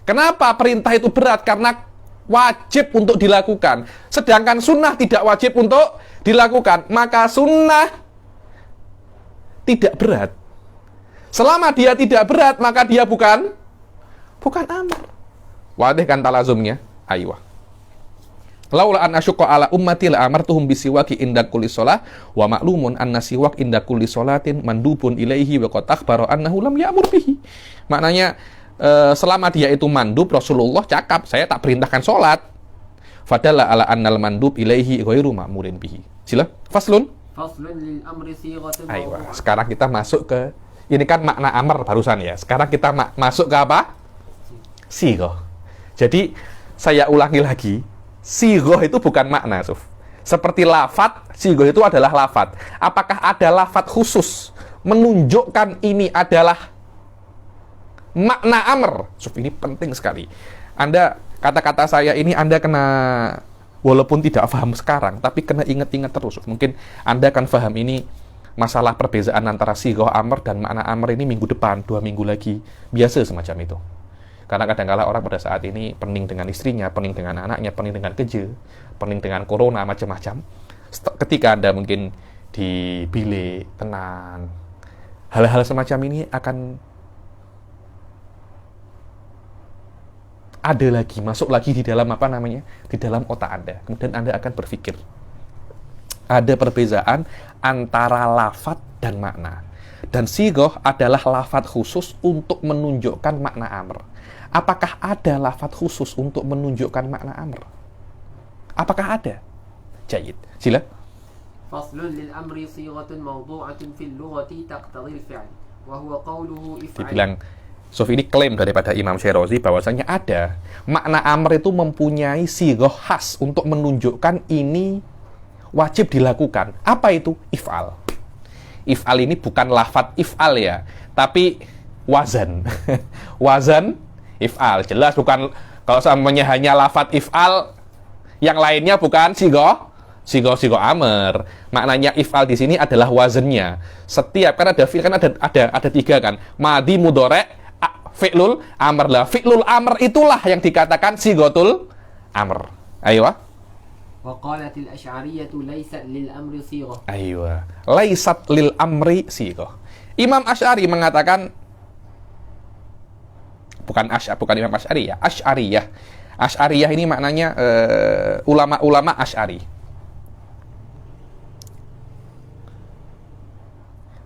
Kenapa perintah itu berat? Karena wajib untuk dilakukan. Sedangkan sunnah tidak wajib untuk dilakukan. Maka sunnah tidak berat. Selama dia tidak berat, maka dia bukan amr. Wadih kan talazumnya? Aywa. Laula an asyqa ala ummati la amartuhum bisiwaki inda kulli shalah wa ma'lumun anna siwak inda kulli shalatin mandubun ilaihi wa qad akhbara annahu lam ya'mur bihi. Maknanya selama dia itu mandub, Rasulullah cakap, saya tak perintahkan salat. Fadalla ala annal mandub ilaihi ghairu ma'murin bihi. Sila, faslun lil amri sighatun. Aywa. Sekarang kita masuk ke, ini kan makna amr barusan ya. Sekarang kita masuk ke apa? Sighah. Jadi saya ulangi lagi, sighah itu bukan makna, Suf. Seperti lafat, sighah itu adalah lafat. Apakah ada lafat khusus menunjukkan ini adalah makna amr. Ini penting sekali. Anda, kata-kata saya ini Anda kena, walaupun tidak paham sekarang, tapi kena ingat-ingat terus. Mungkin Anda akan paham ini, masalah perbezaan antara sighah amr dan makna amr ini minggu depan, 2 minggu lagi. Biasa semacam itu. Karena kadang-kala orang pada saat ini pening dengan istrinya, pening dengan anaknya, pening dengan kerja, pening dengan corona, macam-macam. Ketika Anda mungkin di bilik, tenang, hal-hal semacam ini akan ada lagi, masuk lagi di dalam di dalam otak Anda. Kemudian Anda akan berpikir. Ada perbezaan antara lafadz dan makna. Dan sighah adalah lafadz khusus untuk menunjukkan makna amr. Apakah ada lafadz khusus untuk menunjukkan makna amr? Apakah ada? Jayid. Sila. Faslun lil amri sighatun mawdu'atun fil lughati taqtadhi al-fi'l wa huwa qawluhu if'al. Dibilang ini klaim daripada Imam Syirazi bahwasanya ada makna amr itu mempunyai sighah khas untuk menunjukkan ini wajib dilakukan. Apa itu? If'al. If'al ini bukan lafadz if'al ya, tapi wazan. Wazan if'al. Jelas bukan, kalau semuanya hanya lafadz if'al, yang lainnya bukan sighah amr. Maknanya if'al di sini adalah wazannya. Setiap, kan ada fi'il, kan ada 3 kan. Madhi, mudhari', fi'lul amr. Lah, fi'lul amr itulah yang dikatakan sighatul amr. Ayo. Wa qalatil asy'ariyatu laysat lil amri sighah. Ayo. Laysat lil amri sighah. Imam Asy'ari mengatakan, bukan Imam Asy'ari ya, Asy'ariyah. Asy'ariyah ini maknanya ulama-ulama Asy'ari.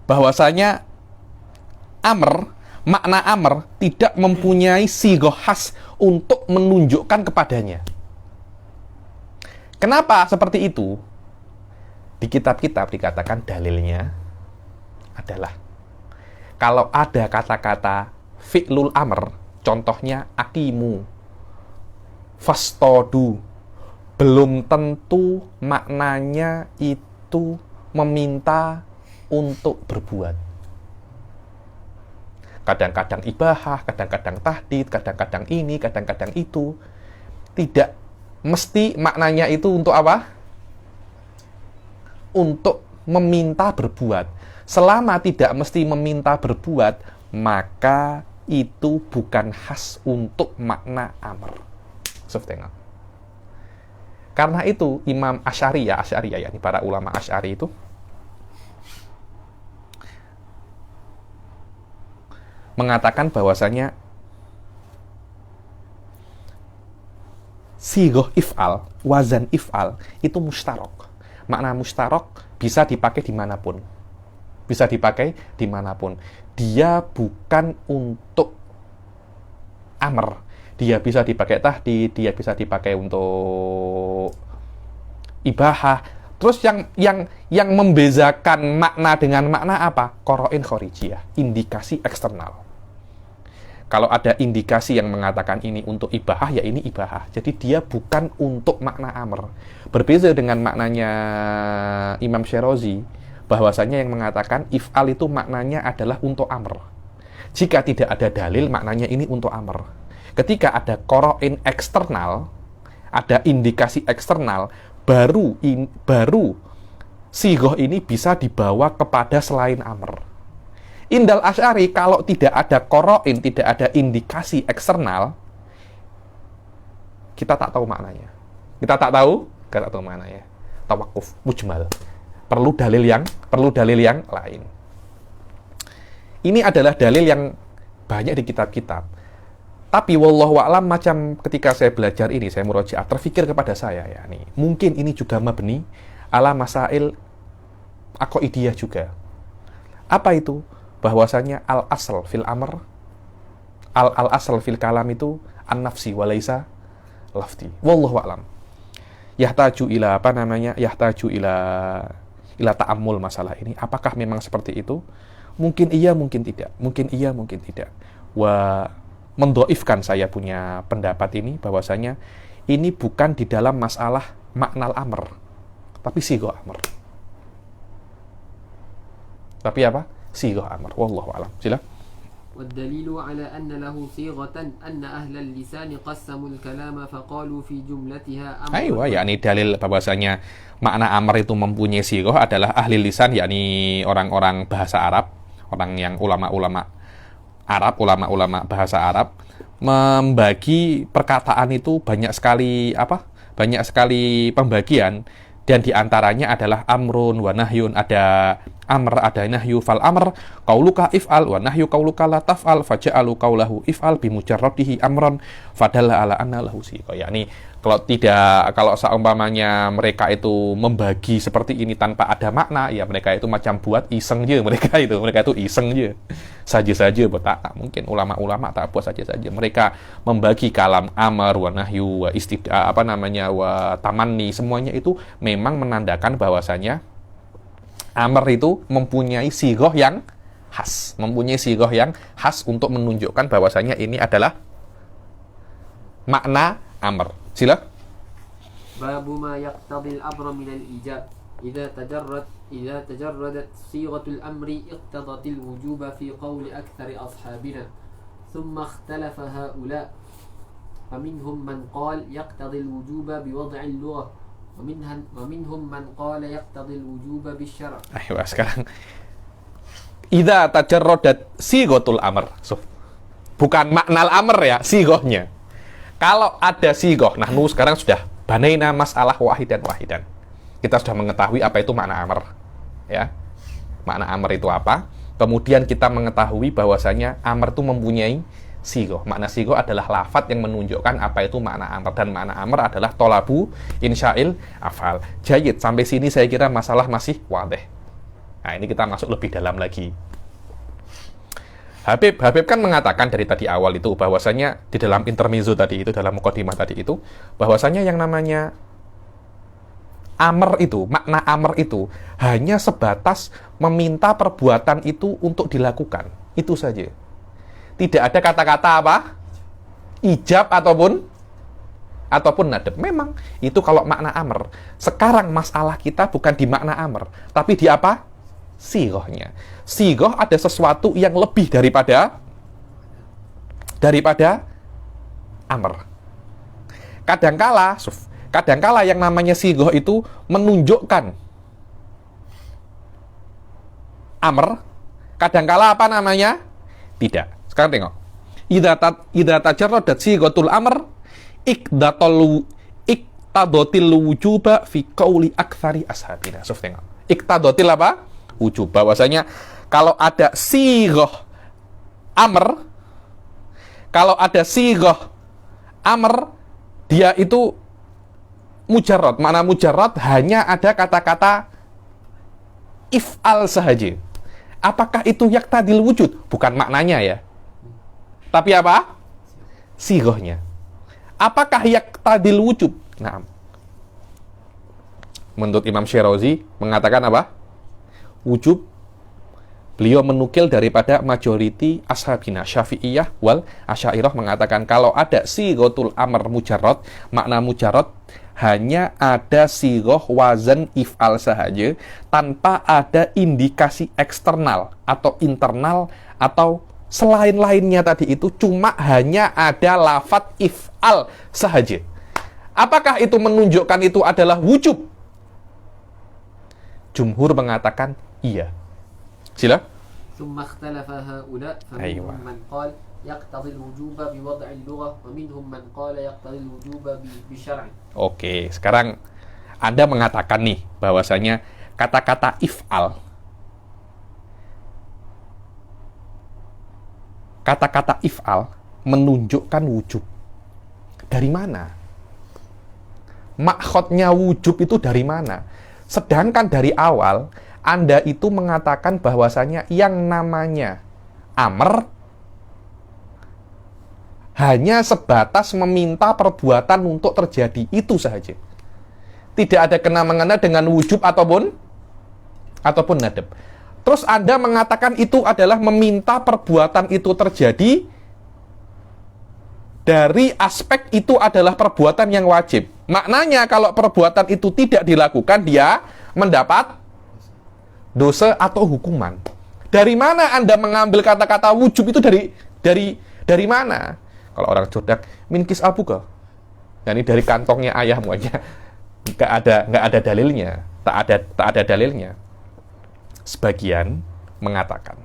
Bahwasanya makna amr tidak mempunyai sighah khas untuk menunjukkan kepadanya. Kenapa seperti itu? Di kitab-kitab dikatakan dalilnya adalah kalau ada kata-kata fi'lul amr, contohnya aqimu, fastodu, belum tentu maknanya itu meminta untuk berbuat. Kadang-kadang ibahah, kadang-kadang tahdid, kadang-kadang ini, kadang-kadang itu. Tidak mesti maknanya itu untuk apa? Untuk meminta berbuat. Selama tidak mesti meminta berbuat, maka itu bukan khas untuk makna amr. Tengok. Karena itu Imam Asy'ariyah ya, para ulama Asy'ari itu mengatakan bahwasanya sighah if'al, wazan if'al itu mustarok. Makna mustarok bisa dipakai dimanapun. Bisa dipakai dimanapun. Dia bukan untuk amr. Dia bisa dipakai tahdid, dia bisa dipakai untuk ibahah. Terus yang membezakan makna dengan makna apa? Qara'in kharijiyah, indikasi eksternal. Kalau ada indikasi yang mengatakan ini untuk ibahah, ya ini ibahah. Jadi dia bukan untuk makna amr. Berbeda dengan maknanya Imam Syirazi, bahwasanya yang mengatakan if'al itu maknanya adalah untuk amr. Jika tidak ada dalil, maknanya ini untuk amr. Ketika ada qara'in eksternal, ada indikasi eksternal, baru sighah ini bisa dibawa kepada selain amr. Indal Asy'ari, kalau tidak ada qara'in, tidak ada indikasi eksternal, kita tak tahu maknanya. Kita tak tahu maknanya. Tawakuf, mujmal. Perlu dalil yang lain. Ini adalah dalil yang banyak di kitab-kitab. Tapi wallahu a'lam, macam ketika saya belajar ini, saya murojaah, terfikir kepada saya ya, nih, mungkin ini juga mabni ala masail aqaidiyah juga. Apa itu? Bahwasanya al-asl fil amr, al-asl fil kalam itu an-nafsi walaysa lafzi. Wallahu a'lam. Yahtaju ila yahtaju ila ta'ammul masalah ini. Apakah memang seperti itu? Mungkin iya, mungkin tidak. Mungkin iya, mungkin tidak. Mendhaifkan saya punya pendapat ini bahwasanya ini bukan di dalam masalah maknal amr, tapi sighah amr. Tapi apa? Sighah amr. Wallahu a'lam. Sila. والدليل على أن له صيغة أن أهل اللسان قسموا الكلام فقالوا في جملتها أمر. Aywa, yakni dalil bahwasanya makna amr itu mempunyai sighah adalah ahli lisan, yakni orang-orang bahasa Arab, orang yang ulama-ulama Arab, ulama-ulama bahasa Arab, membagi perkataan itu banyak sekali banyak sekali pembagian, dan diantaranya adalah amrun wa nahyun. Ada amr, ada nahyu. Fal amr qauluka if'al wa nahyu qauluka la taf'al faja'alu qaulahu if'al bimujarradihi amran fadalla ala anna lahu sighah. Yakni kalau seumpamanya mereka itu membagi seperti ini tanpa ada makna, ya mereka itu macam buat iseng je, mereka itu iseng je, saja-saja betak. Mungkin ulama-ulama tak puas saja mereka membagi kalam amar wa nahyu wa wa tamanni, semuanya itu memang menandakan bahwasanya amr itu mempunyai sighah yang khas, untuk menunjukkan bahwasanya ini adalah makna amr. Sila. Babu ma yaqtadi al-amra min al-ijab. Idza tajarradat sighatul amri iqtadat al-wujuba fi qawli akthar ashabina. Thumma ikhtalafa haula. Faminhum man qala yaqtadi al-wujuba bi wad'i al-lughah. ومنهم من قال يقتضي الوجوب بالشرع. Ayo sekarang idza tajarradat sighatul amr. Bukan makna al-amr ya, sighahnya. Kalau ada sighah, sekarang sudah banaina masalah wahidan. Kita sudah mengetahui apa itu makna amr. Ya. Makna amr itu apa? Kemudian kita mengetahui bahwasanya amr itu mempunyai sighah. Makna sighah adalah lafadz yang menunjukkan apa itu makna amr, dan makna amr adalah tolabu insya'il afal. Jayyid, sampai sini saya kira masalah masih wadih. Nah, ini kita masuk lebih dalam lagi. Habib kan mengatakan dari tadi awal itu bahwasanya di dalam intermezzo tadi itu, dalam mukadimah tadi itu, bahwasanya yang namanya amr itu, makna amr itu hanya sebatas meminta perbuatan itu untuk dilakukan. Itu saja. Tidak ada kata-kata ijab ataupun nadab. Memang itu kalau makna amr. Sekarang masalah kita bukan di makna amr, tapi di apa? Sighahnya. Sighah ada sesuatu yang lebih daripada amr. Kadangkala yang namanya sighah itu menunjukkan amr, kadangkala tidak. Sekarang tengok. Idza tajarradat sighatul amr iqtadatil wujuba fi qauli aktsari ashabina. Tengok. Iqtadatil wujub. Bahwasanya kalau ada sighah amr, dia itu mujarrad. Makna mujarrad hanya ada kata-kata if'al sahaja. Apakah itu yaqtadil wujud? Bukan maknanya ya. Tapi apa? Sighahnya. Apakah yaqtadil wujud? Nah, menurut Imam Syirazi mengatakan apa? Wujub. Beliau menukil daripada majoriti ashabina Syafi'iyah wal Asy'ariyah mengatakan kalau ada sighatul amr mujarrad, makna mujarrad hanya ada sighah wazan if'al sahaja tanpa ada indikasi eksternal atau internal atau selain-lainnya tadi itu, cuma hanya ada lafadz if'al sahaja. Apakah itu menunjukkan itu adalah wujub? Jumhur mengatakan iya. Sila. ثم اختلف هؤلاء فمنهم من قال يقتضي الوجوب بوضع اللغة ومنهم من قال يقتضي الوجوب بشرع. Oke, sekarang Anda mengatakan nih bahwasanya kata-kata if'al menunjukkan wujub. Dari mana? Maksudnya wujub itu dari mana? Sedangkan dari awal Anda itu mengatakan bahwasanya yang namanya amr hanya sebatas meminta perbuatan untuk terjadi, itu saja. Tidak ada kena-mengena dengan wujub ataupun nadab. Terus Anda mengatakan itu adalah meminta perbuatan itu terjadi dari aspek itu adalah perbuatan yang wajib. Maknanya kalau perbuatan itu tidak dilakukan, dia mendapat dosa atau hukuman. Dari mana Anda mengambil kata-kata wujub itu dari mana? Kalau orang cerdak, min kis abuka. Nah, ini dari kantongnya ayahmu aja. Nggak ada dalilnya. Tak ada dalilnya. Sebagian mengatakan,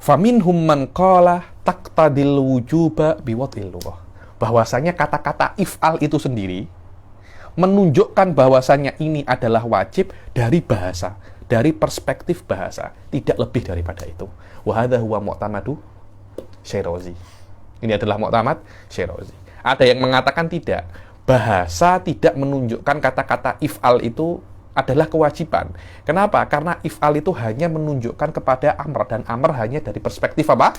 faminhum man qala taqtadil wujuba biwad'il lughah. Bahwasanya kata-kata if'al itu sendiri menunjukkan bahwasanya ini adalah wajib dari bahasa, dari perspektif bahasa, tidak lebih daripada itu. Wa hadza huwa mu'tamadu Syirazi. Ini adalah mu'tamad Syirazi. Ada yang mengatakan tidak. Bahasa tidak menunjukkan kata-kata if'al itu adalah kewajiban. Kenapa? Karena if'al itu hanya menunjukkan kepada amr, dan amr hanya dari perspektif apa?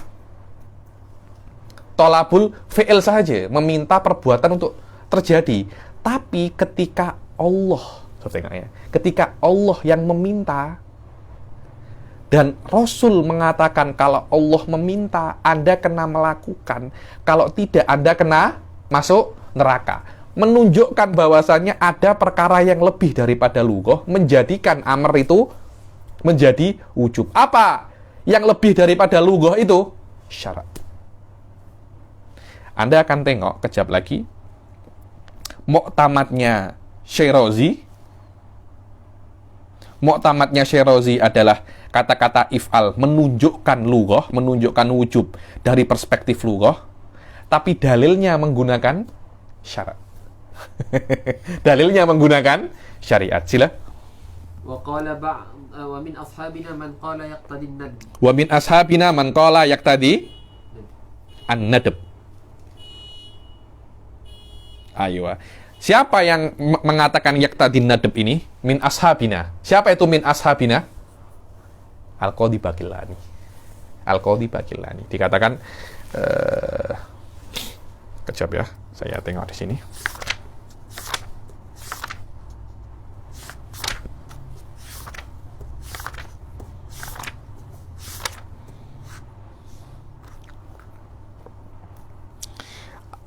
Tolabul fi'il saja, meminta perbuatan untuk terjadi. Tapi ketika Allah, ketika Allah yang meminta, dan Rasul mengatakan kalau Allah meminta, Anda kena melakukan. Kalau tidak, Anda kena masuk neraka. Menunjukkan bahwasannya ada perkara yang lebih daripada lughah, menjadikan amr itu menjadi wujub. Apa yang lebih daripada lughah itu? Syarat. Anda akan tengok kejap lagi Mu'tamadnya Syirazi adalah kata-kata if'al menunjukkan lughah, menunjukkan wujub dari perspektif lughah, tapi dalilnya menggunakan syarat. Dalilnya menggunakan syariat. Sila. Wa min ashabina man qala yaqtadi an-nadb. Wa min ashabina man qala yaqtadi an-nadb. Ayo. Siapa yang mengatakan yaqtadi an-nadb ini? Min ashabina. Siapa itu min ashabina? Al-Qadhi Baqillani. Al-Qadhi Baqillani. Dikatakan kejap ya. Saya tengok di sini.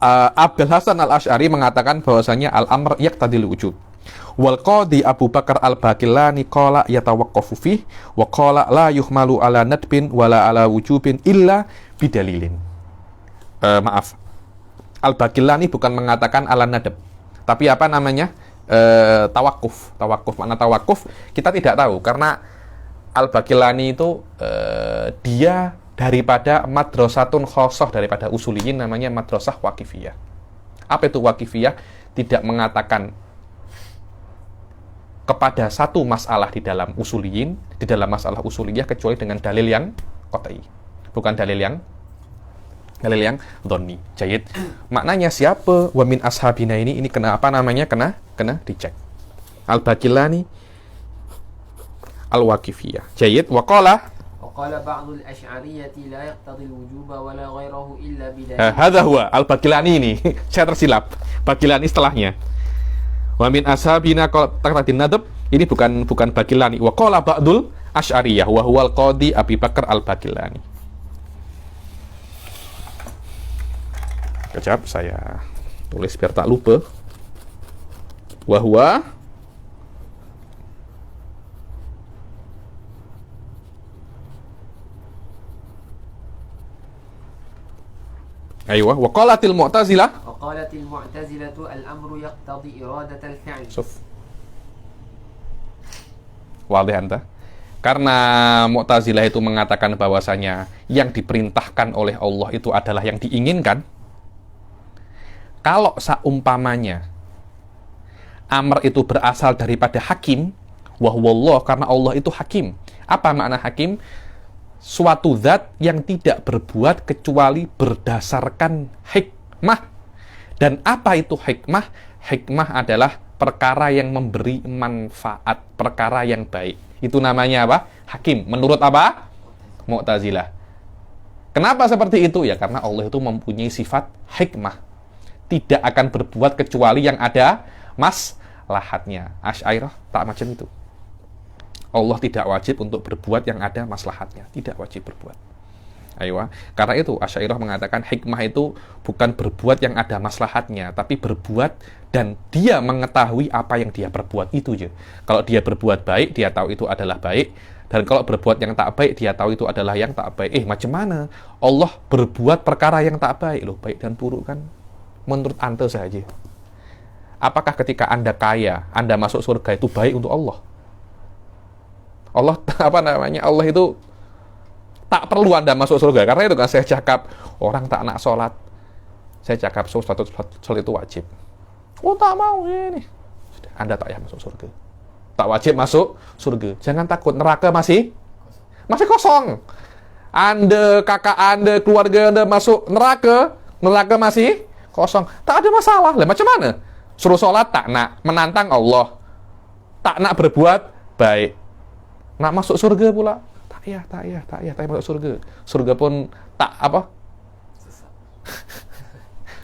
Abdul Hasan al-Asy'ari mengatakan bahwasanya al-amr yaqtadil wujub. Wal qadhi Abu Bakar al-Baqillani qala yatawaqqafu fih wa qala la yuhmalu ala nadbin wala ala wujubin illa bidalilin. Maaf. Al-Baqillani bukan mengatakan ala nadb, tapi apa namanya? Tawakuf. Makna tawakuf kita tidak tahu karena Al-Baqillani itu dia daripada madrasatun khosoh, daripada usuliyin, namanya madrasah waqifiyah. Apa itu waqifiyah? Tidak mengatakan kepada satu masalah di dalam usuliyin, di dalam masalah usuliyah kecuali dengan dalil yang qat'i, bukan dalil yang dhonni. Jayid. Maknanya siapa wa min ashabina ini kena apa namanya? Kena dicek. Al-Baqillani al-Waqifiyah. Jayid. Wa qala ba'dul asy'ariyati la yaqtadi al-wujuba wa la ghayrahu illa bidalil. Hadza huwa Al-Baqillani ini. Saya tersilap. Baqillani setelahnya. Wa min ashabina taqtadi nadab. Ini bukan Baqillani. Wa qala ba'dul asy'ariyah wa huwa al-Qadhi Abi Bakar al-Baqillani. Kejap saya tulis biar tak lupa. Wa huwa Aywa, wa qalatil Mu'tazilah. Wa qalatil Mu'tazilatu al-amru yaqtadi iradatal fi'l. Suf. Wadih anta. Karena Mu'tazilah itu mengatakan bahwasanya yang diperintahkan oleh Allah itu adalah yang diinginkan. Kalau seumpamanya amr itu berasal daripada hakim, wahwallah, karena Allah itu hakim. Apa makna hakim? Suatu zat yang tidak berbuat kecuali berdasarkan hikmah. Dan apa itu hikmah? Hikmah adalah perkara yang memberi manfaat, perkara yang baik. Itu namanya apa? Hakim. Menurut apa? Mu'tazilah. Kenapa seperti itu? Ya karena Allah itu mempunyai sifat hikmah. Tidak akan berbuat kecuali yang ada maslahatnya. Asy'ariyah tak macam itu. Allah tidak wajib untuk berbuat yang ada maslahatnya. Tidak wajib berbuat. Aywa. Karena itu Asy'ariyah mengatakan hikmah itu bukan berbuat yang ada maslahatnya, tapi berbuat dan dia mengetahui apa yang dia perbuat itu aja. Kalau dia berbuat baik, dia tahu itu adalah baik, Dan kalau berbuat yang tak baik, dia tahu itu adalah yang tak baik. Macam mana Allah berbuat perkara yang tak baik? Loh, baik dan buruk kan menurut Anda saja. Apakah ketika Anda kaya, Anda masuk surga itu baik untuk Allah? Allah, Allah itu tak perlu Anda masuk surga. Karena itu kan saya cakap, orang tak nak sholat. Saya cakap, sholat itu wajib. Oh, tak mau ini. Sudah, Anda tak payah masuk surga. Tak wajib masuk surga. Jangan takut, neraka masih kosong. Anda, kakak Anda, keluarga Anda masuk neraka masih kosong. Tak ada masalah. Lah macam mana? Suruh sholat tak nak, menantang Allah. Tak nak berbuat baik. Nak masuk surga pula. Tak payah masuk surga. Surga pun tak apa?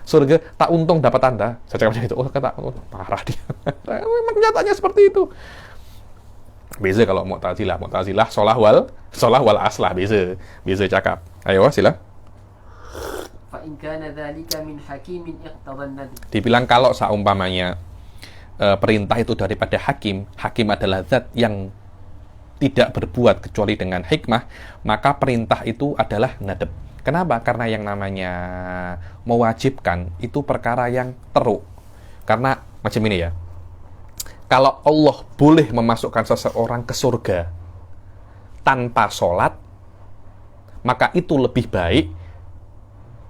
Surga tak untung dapat Anda. Saya cakap macam itu. Oh, kata parah dia. Memang kenyataannya seperti itu. Beza kalau Mu'tazilah sholah wal aslah, beza cakap. Ayo sila. Dibilang kalau seumpamanya perintah itu daripada hakim adalah zat yang tidak berbuat kecuali dengan hikmah, maka perintah itu adalah nadab. Kenapa? Karena yang namanya mewajibkan itu perkara yang teruk. Karena macam ini ya, kalau Allah boleh memasukkan seseorang ke surga tanpa sholat, maka itu lebih baik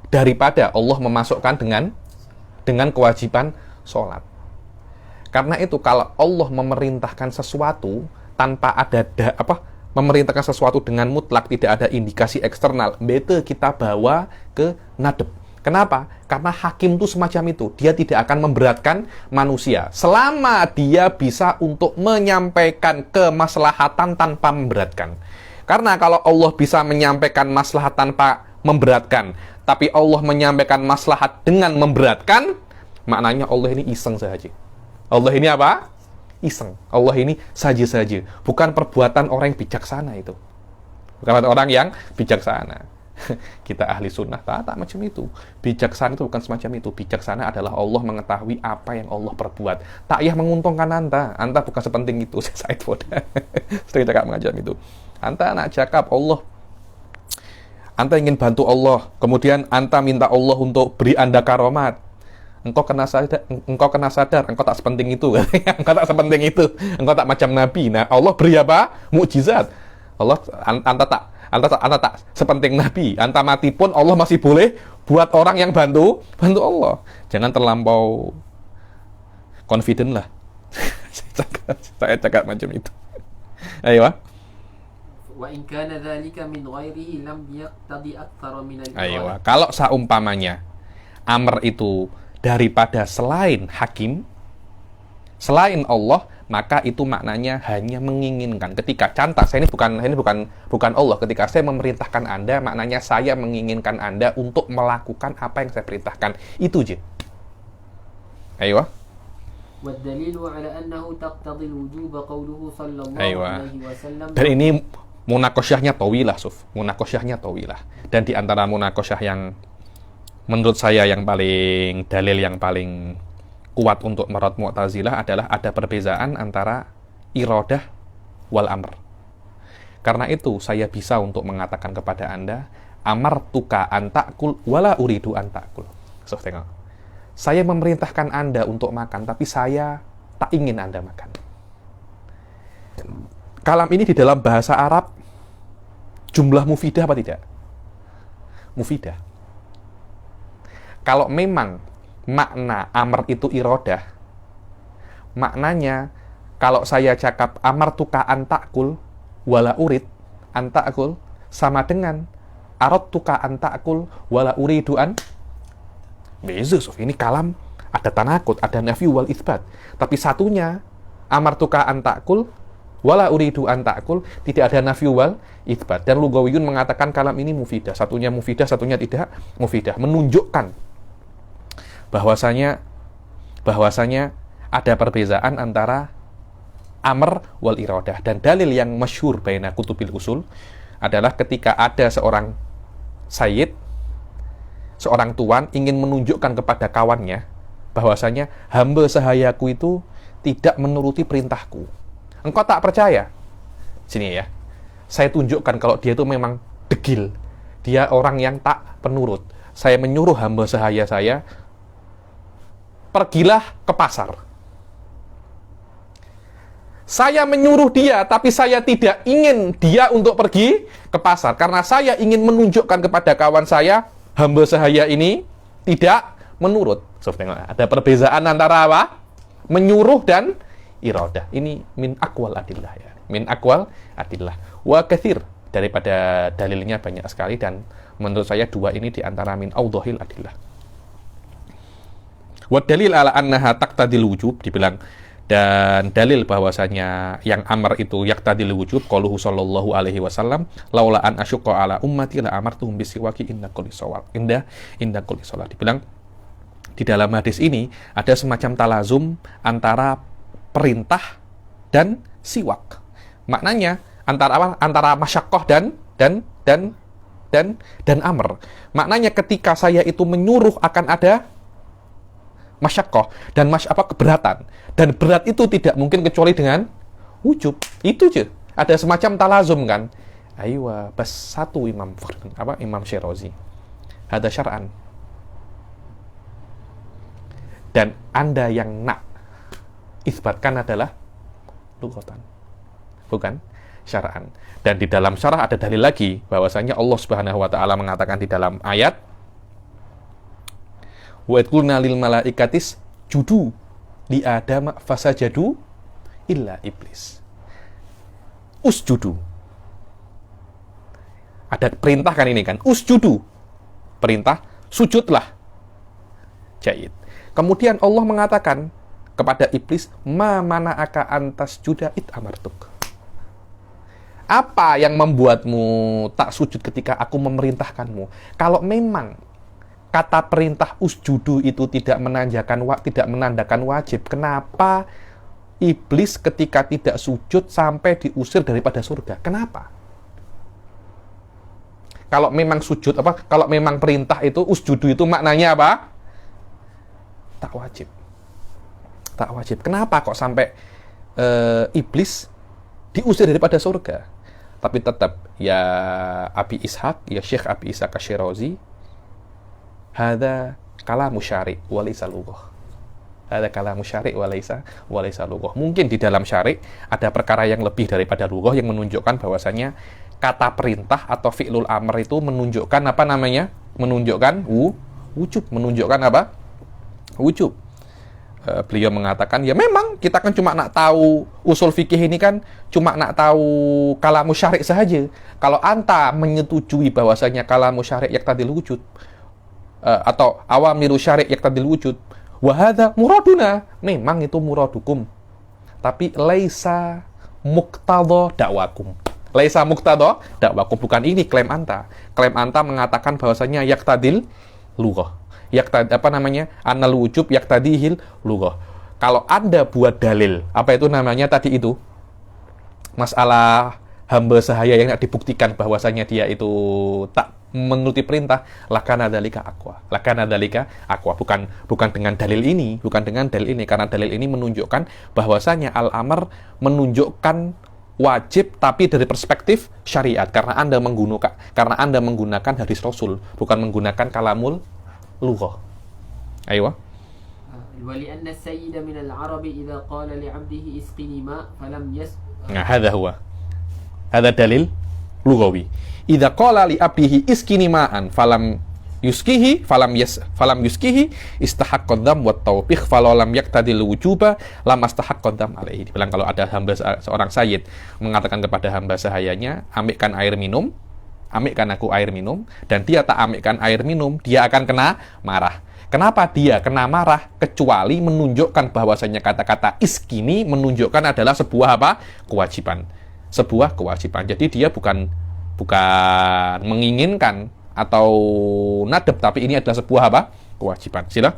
daripada Allah memasukkan dengan kewajiban sholat. Karena itu kalau Allah memerintahkan sesuatu tanpa ada memerintahkan sesuatu dengan mutlak, tidak ada indikasi eksternal, better kita bawa ke nadab. Kenapa? Karena hakim itu semacam itu. Dia tidak akan memberatkan manusia selama dia bisa untuk menyampaikan kemaslahatan tanpa memberatkan. Karena kalau Allah bisa menyampaikan maslahat tanpa memberatkan, tapi Allah menyampaikan maslahat dengan memberatkan, maknanya Allah ini iseng saja. Allah ini apa? Iseng. Allah ini saja-saja. Bukan perbuatan orang yang bijaksana itu. Bukan orang yang bijaksana. Kita ahli sunnah tak macam itu. Bijaksana itu bukan semacam itu. Bijaksana adalah Allah mengetahui apa yang Allah perbuat. Tak payah menguntungkan Anda bukan sepenting itu. Saya Foda sering cakap mengajar itu. Anda nak cakap Allah, Anda ingin bantu Allah, kemudian Anda minta Allah untuk beri Anda karomat. Engkau kena sadar, engkau tak sepenting itu. Engkau tak sepenting itu. Engkau tak macam Nabi. Nah, Allah beri apa? Mukjizat. Allah, Anda tak sepenting Nabi. Anda mati pun Allah masih boleh buat orang yang bantu Allah. Jangan terlampau confident lah. Saya cakap macam itu. Ayo. Wa in kana dzalika min ghairihi lam yaqtadi aktsara min al-iqrar. Ayo. Kalau seumpamanya amr itu daripada selain hakim, selain Allah, maka itu maknanya hanya menginginkan. Ketika cantak, ini bukan Allah. Ketika saya memerintahkan Anda, maknanya saya menginginkan Anda untuk melakukan apa yang saya perintahkan. Itu je. Ayo. Waddalilu ala annahu taqtadi al-wujub qawluhu sallallahu alaihi wasallam. Dan ini munakosyahnya tawilah, munakosyahnya tawilah. Dan di antara munakosyah yang menurut saya yang paling dalil yang paling kuat untuk merot Mu'tazilah adalah ada perbezaan antara iradah wal amr. Karena itu saya bisa untuk mengatakan kepada Anda, amartuka an ta'kul wala uridu an ta'kul. So, tengok. Saya memerintahkan Anda untuk makan, tapi saya tak ingin Anda makan. Kalam ini di dalam bahasa Arab jumlah mufidah apa tidak? Mufidah. Kalau memang makna amr itu iradah, maknanya kalau saya cakap amartuka an ta'kul wala urid an ta'kul sama dengan aradtuka an ta'kul wala uridu an. Beza, ini kalam ada tanakut, ada nafyu wal itsbat. Tapi satunya amartuka an ta'kul wala uridu an ta'kul, tidak ada nafyu wal itsbat. Dan Lugawiyun mengatakan kalam ini mufidah, satunya tidak mufidah, menunjukkan bahwasanya ada perbezaan antara amr wal iradah. Dan dalil yang masyhur baina kutubil usul adalah ketika ada seorang sayyid, seorang tuan ingin menunjukkan kepada kawannya bahwasanya hamba sahayaku itu tidak menuruti perintahku. Engkau tak percaya? Sini ya. saya tunjukkan kalau dia itu memang degil. Dia orang yang tak penurut. Saya menyuruh hamba sahaya saya, pergilah ke pasar. Saya menyuruh dia, tapi saya tidak ingin dia untuk pergi ke pasar. Karena saya ingin menunjukkan kepada kawan saya, hamba sahaya ini tidak menurut. So, ada perbezaan antara apa? Menyuruh dan iradah. Ini min aqwal adillah ya. Min aqwal adillah. Wa katsir, daripada dalilnya banyak sekali, dan menurut saya dua ini diantara min awdhahil adillah. Wa dalil ala annaha taqtadil wujub, dibilang, dan dalil bahwasanya yang amr itu yaqtadil wujub qauluhu sallallahu alaihi wasallam laula an asyqa ala ummati la amartuhum bisiwaki inda kulli shalah. Dibilang di dalam hadis ini ada semacam talazum antara perintah dan siwak. Maknanya antara apa? Antara masyaqqah dan amr. Maknanya ketika saya itu menyuruh akan ada masyaqqah dan keberatan. Dan berat itu tidak mungkin kecuali dengan wujub. Itu aja. Ada semacam talazum kan. Aywa, bas satu Imam Syirazi. Hada syar'an. Dan Anda yang nak isbatkan adalah lughatan, bukan syara'an. Dan di dalam syarah ada dalil lagi bahwasanya Allah Subhanahu wa taala mengatakan di dalam ayat wa qulna lil malaikatis judu li adama fasajadu illa iblis. Usjudu. Ada perintah kan ini kan? Usjudu. Perintah, sujudlah. Jayid. Kemudian Allah mengatakan kepada iblis, ma mana'aka antas juda it amartuk. Apa yang membuatmu tak sujud ketika aku memerintahkanmu? Kalau memang kata perintah usjudu itu tidak menandakan wajib, kenapa iblis ketika tidak sujud sampai diusir daripada surga? Kenapa? Kalau memang sujud kalau memang perintah itu usjudu itu maknanya apa? Tak wajib. Kenapa kok sampai iblis diusir daripada surga? Tapi tetap ya Abi Ishaq, ya Syekh Abi Ishaq Asyirazi, hadza kalamu syari' wa laysa lughah. Hadza kalamu syari' wa laysa lughah. Mungkin di dalam syari' ada perkara yang lebih daripada lughah yang menunjukkan bahwasanya kata perintah atau fi'lul amr itu menunjukkan apa namanya? Menunjukkan wujub, menunjukkan apa? Wujub. Beliau mengatakan, ya memang kita kan cuma nak tahu usul fikih ini kan cuma nak tahu kalamu syari' saja. Kalau anta menyetujui bahwasanya kalamu syari' yaqtadil wujud atau awamiru syari' yaqtadil wujud, wa hadza muraduna, memang itu muradukum. Tapi laisa muqtadha dakwakum. Laisa muqtadha dakwakum, bukan ini klaim anta. Klaim anta mengatakan bahwasanya yaqtadil lughah. Annal wujub yaqtadihil lughah. Kalau Anda buat dalil, apa itu namanya tadi itu? Masalah hamba sahaya yang dibuktikan bahwasanya dia itu tak menuruti perintah, lakana dzalika aqwa. Bukan dengan dalil ini, karena dalil ini menunjukkan bahwasanya al-amr menunjukkan wajib tapi dari perspektif syariat, karena Anda menggunakan hadis Rasul, bukan menggunakan kalamul lughah. Aywa. ولأن السيد من العرب إذا قال لعبده اسقني ماء فلم هذا هو. هذا دليل لغوي. إذا قال لعبده اسقني ماء فلم yuskihi istahaqqa dzam wa tawbih falau lam yaqtadil wujuba lam astahaqqa dzam alaihi. Dibilang kalau ada seorang sayyid mengatakan kepada hamba sahayanya, ambilkan aku air minum, dan dia tak ambilkan air minum, dia akan kena marah. Kenapa dia kena marah? Kecuali menunjukkan bahwasanya kata-kata iskini menunjukkan adalah sebuah apa? Kewajiban. Jadi dia bukan menginginkan atau nadab, tapi ini adalah sebuah apa? Kewajiban. Sila.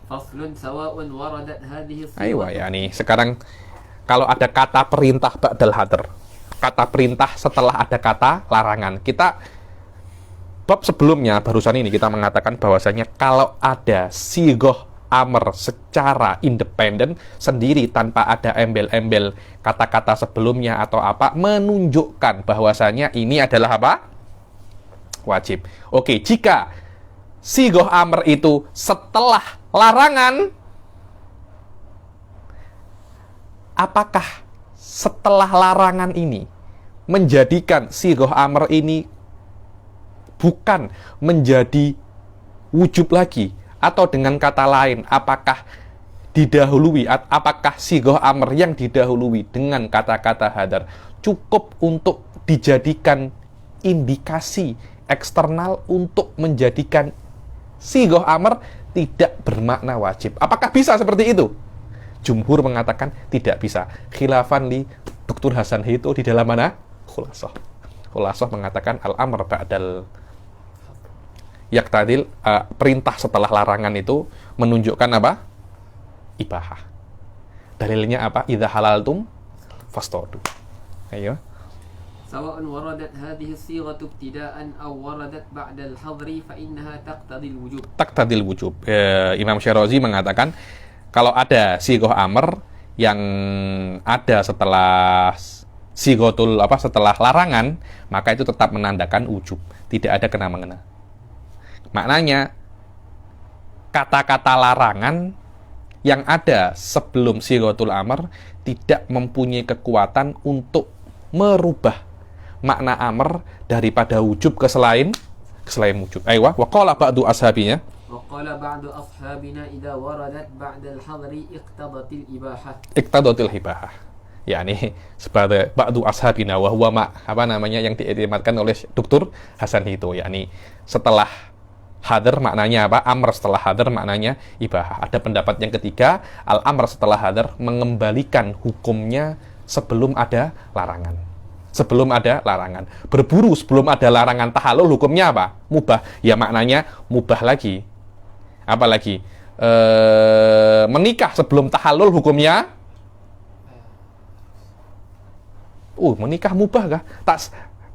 Faslun sawa'un waradat hadhihi Aywa, ya nih. Sekarang kalau ada kata perintah ba'dal hadr, kata perintah setelah ada kata larangan. Bab sebelumnya barusan ini kita mengatakan bahwasanya kalau ada sigoh amr secara independen sendiri tanpa ada embel-embel kata-kata sebelumnya atau apa, menunjukkan bahwasanya ini adalah apa? Wajib. Oke, jika sigoh amr itu setelah larangan, apakah setelah larangan ini menjadikan sigoh amr ini bukan menjadi wujub lagi? Atau dengan kata lain, apakah sigoh amr yang didahului dengan kata-kata hadar cukup untuk dijadikan indikasi eksternal untuk menjadikan sigoh amr tidak bermakna wajib? Apakah bisa seperti itu? Jumhur mengatakan tidak bisa. Khilafan li Dr. Hasan Hito di dalam mana? Khulasah. Khulasah mengatakan al-amr ba'dal yaktadil, perintah setelah larangan itu menunjukkan apa? Ibahah. Dalilnya apa? Idza halaltum fastodu. Ayo. سواء وردت هذه الصيغة ابتداء أو وردت بعد الحظر فإنها تقتضي الوجوب. Taqtadil wujub. Imam Syirazi mengatakan kalau ada sigoh amr yang ada setelah setelah larangan, maka itu tetap menandakan wujub, tidak ada kena-mengena. Maknanya kata-kata larangan yang ada sebelum sigotul amr tidak mempunyai kekuatan untuk merubah makna amr daripada wujub ke selain wujub. Aywa, wa qala ba'du ashabinya. وقال بعض أصحابنا إذا وردت بعد الحظر اقتضت الإباحة. Iqtadatil hibahah. yakni sebagai ba'du ashabina wa huwa yang diiktimadkan oleh Dr. Hasan Hito, yakni setelah hadar maknanya apa? Amr setelah hadar maknanya ibahah. Ada pendapat yang ketiga, al-amr setelah hadar mengembalikan hukumnya sebelum ada larangan. Sebelum ada larangan. Berburu sebelum ada larangan tahallul hukumnya apa? Mubah. Ya maknanya mubah lagi. Apalagi menikah sebelum tahallul hukumnya menikah mubah kah?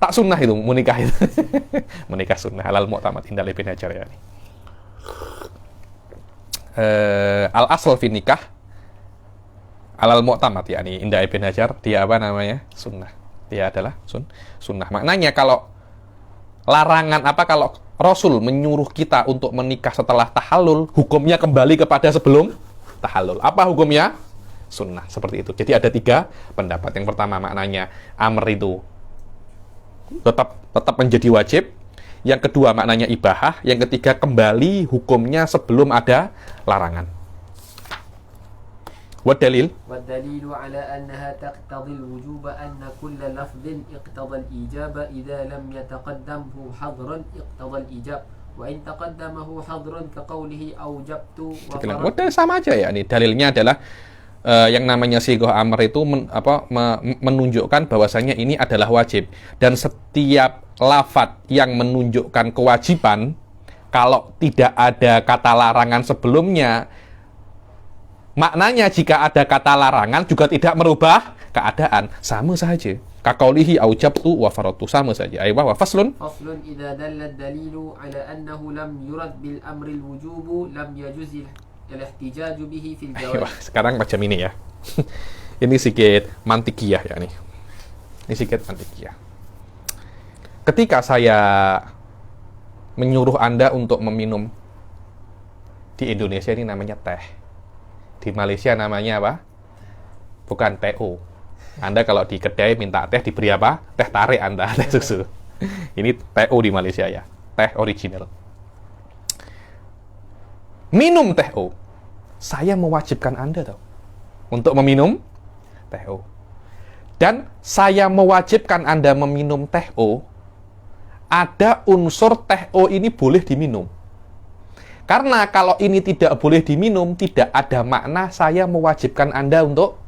Tak sunnah itu menikah itu. Menikah sunnah halal mu'tamad indal Ibn Hajar ya. Al asal fi nikah halal mu'tamad yakni inda Ibn Hajar dia apa namanya? Sunnah. Dia adalah sunnah. Maknanya kalau larangan kalau Rasul menyuruh kita untuk menikah setelah tahallul, hukumnya kembali kepada sebelum tahallul. Apa hukumnya? Sunnah, seperti itu. Jadi ada 3 pendapat. Yang pertama maknanya amr itu tetap menjadi wajib. Yang kedua maknanya ibahah. Yang ketiga kembali hukumnya sebelum ada larangan. Wadalil على أنها تقتضي الوجوب أن كل لفظ اقتضى الإيجاب إذا لم يتقدمه حظر اقتضى الإيجاب وإن تقدمه حظر كقوله أوجبت وفرضت. Sama aja ya. Ini dalilnya adalah yang namanya sigoh amr itu menunjukkan bahwasanya ini adalah wajib, dan setiap lafadz yang menunjukkan kewajiban kalau tidak ada kata larangan sebelumnya, maknanya jika ada kata larangan juga tidak merubah keadaan, sama saja. Kaqaulihi aujabtu wa faradtu, sama saja. Aywa wa faslun idza dalla ad-dalilu ala annahu lam yurad bil amri al-wujub lam yajuz al-ihtijaj bihi fil jawab. Sekarang macam ini ya. Ini sedikit mantikiyah ya nih. Ini sedikit mantikiyah. Ketika saya menyuruh Anda untuk meminum, di Indonesia ini namanya teh. Di Malaysia namanya apa? Bukan TO. Anda kalau di kedai minta teh diberi apa? Teh tarik Anda, teh susu. Ini TO di Malaysia ya. Teh original. Minum TO. Saya mewajibkan Anda tahu untuk meminum TO. Dan saya mewajibkan Anda meminum TO. Ada unsur TO ini boleh diminum. Karena kalau ini tidak boleh diminum, tidak ada makna saya mewajibkan Anda untuk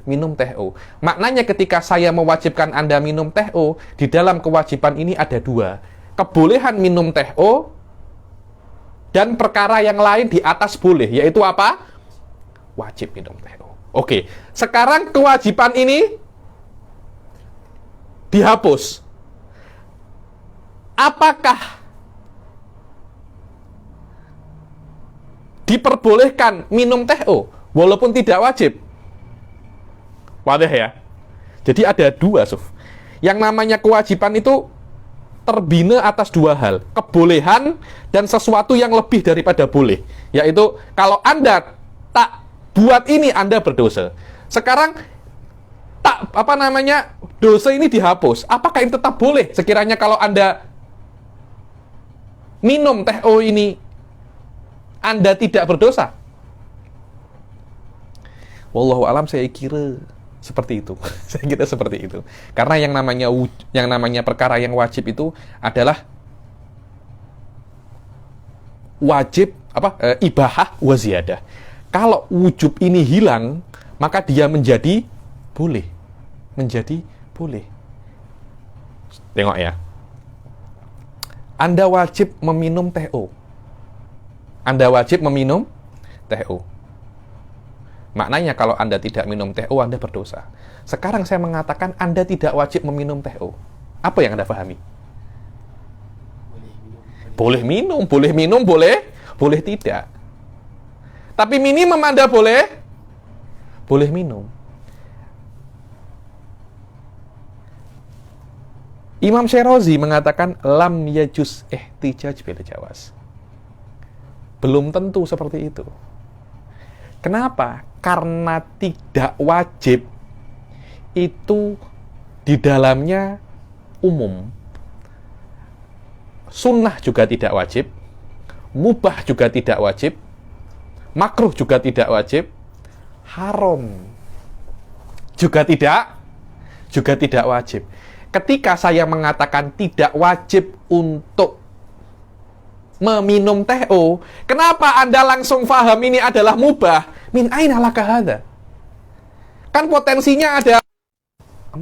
minum TO. Maknanya ketika saya mewajibkan Anda minum TO, di dalam kewajiban ini ada 2. Kebolehan minum TO dan perkara yang lain di atas boleh, yaitu apa? Wajib minum TO. Oke, sekarang kewajiban ini dihapus. Apakah diperbolehkan minum TO walaupun tidak wajib. Wadah ya. Jadi ada dua, Suf. Yang namanya kewajiban itu terbina atas dua hal, kebolehan dan sesuatu yang lebih daripada boleh. Yaitu kalau Anda tak buat ini, Anda berdosa. Sekarang dosa ini dihapus. Apakah ini tetap boleh sekiranya kalau Anda minum TO ini Anda tidak berdosa? Wallahu alam, saya kira seperti itu. Saya kira seperti itu. Karena yang namanya perkara yang wajib itu adalah wajib ibahah wa ziyadah. Kalau wujub ini hilang, maka dia menjadi boleh. Menjadi boleh. Tengok ya. Anda wajib meminum TO. Anda wajib meminum TO. Maknanya kalau Anda tidak minum TO, Anda berdosa. Sekarang saya mengatakan Anda tidak wajib meminum TO. Apa yang Anda pahami? Boleh minum, boleh tidak. Tapi minimum Anda boleh minum. Imam Syirazi mengatakan lam yajuz ihtijaj bil jawaz. Belum tentu seperti itu. Kenapa? Karena tidak wajib itu di dalamnya umum. Sunnah juga tidak wajib, mubah juga tidak wajib, makruh juga tidak wajib, haram juga tidak wajib. Ketika saya mengatakan tidak wajib untuk meminum TO, kenapa Anda langsung faham ini adalah mubah? Min aina laka hadza? Kan potensinya ada 4.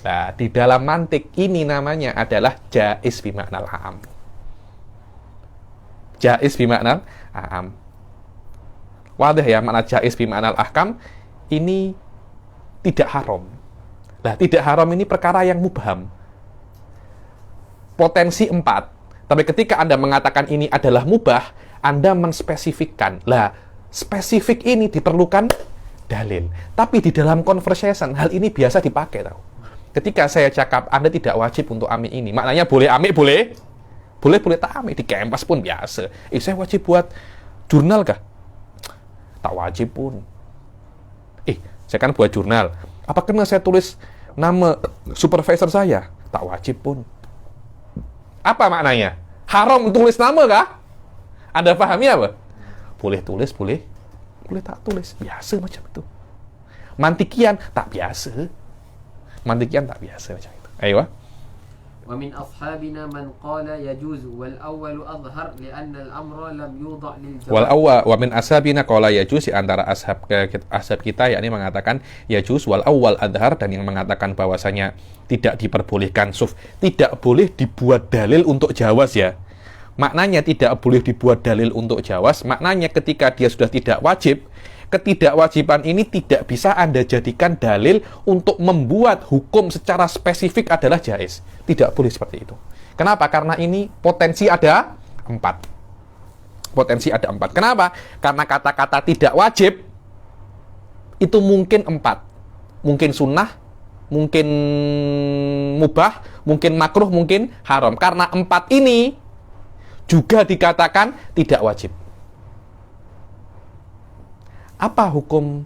Nah, di dalam mantik ini namanya adalah jaiz bimaknal a'am. Jaiz bimaknal a'am. Wadah ya, makna jaiz bimaknal ahkam ini tidak haram. Nah, tidak haram ini perkara yang mubham. Potensi 4. Tapi ketika Anda mengatakan ini adalah mubah, Anda menspesifikkan. Lah, spesifik ini diperlukan dalil. Tapi di dalam conversation, hal ini biasa dipakai, tahu. Ketika saya cakap, Anda tidak wajib untuk ambil ini. Maknanya boleh ambil, boleh tak ambil. Di kampus pun biasa. Saya wajib buat jurnal kah? Tak wajib pun. Saya kan buat jurnal. Apa kena saya tulis nama supervisor saya? Tak wajib pun. Apa maknanya? Haram tulis nama kah? Anda pahami apa? Boleh tulis, boleh tak tulis. Biasa macam itu. Mantikian tak biasa. Macam itu. Ayo. ومن أصحابنا من قال يجوز والأول أظهر لأن الأمر لم يوضع للجواز. Wa min ashabina qala yajuz, di antara ashab kita yakni mengatakan yajuz, wal awwal adhar, dan yang mengatakan bahwasanya tidak diperbolehkan tidak boleh dibuat dalil untuk jawaz ya. Maknanya tidak boleh dibuat dalil untuk jawaz, maknanya ketika dia sudah tidak wajib, ketidakwajiban ini tidak bisa Anda jadikan dalil untuk membuat hukum secara spesifik adalah jaiz. Tidak boleh seperti itu. Kenapa? Karena ini potensi ada 4. Potensi ada 4. Kenapa? Karena kata-kata tidak wajib itu mungkin 4. Mungkin sunnah, mungkin mubah, mungkin makruh, mungkin haram. Karena 4 ini juga dikatakan tidak wajib. Apa hukum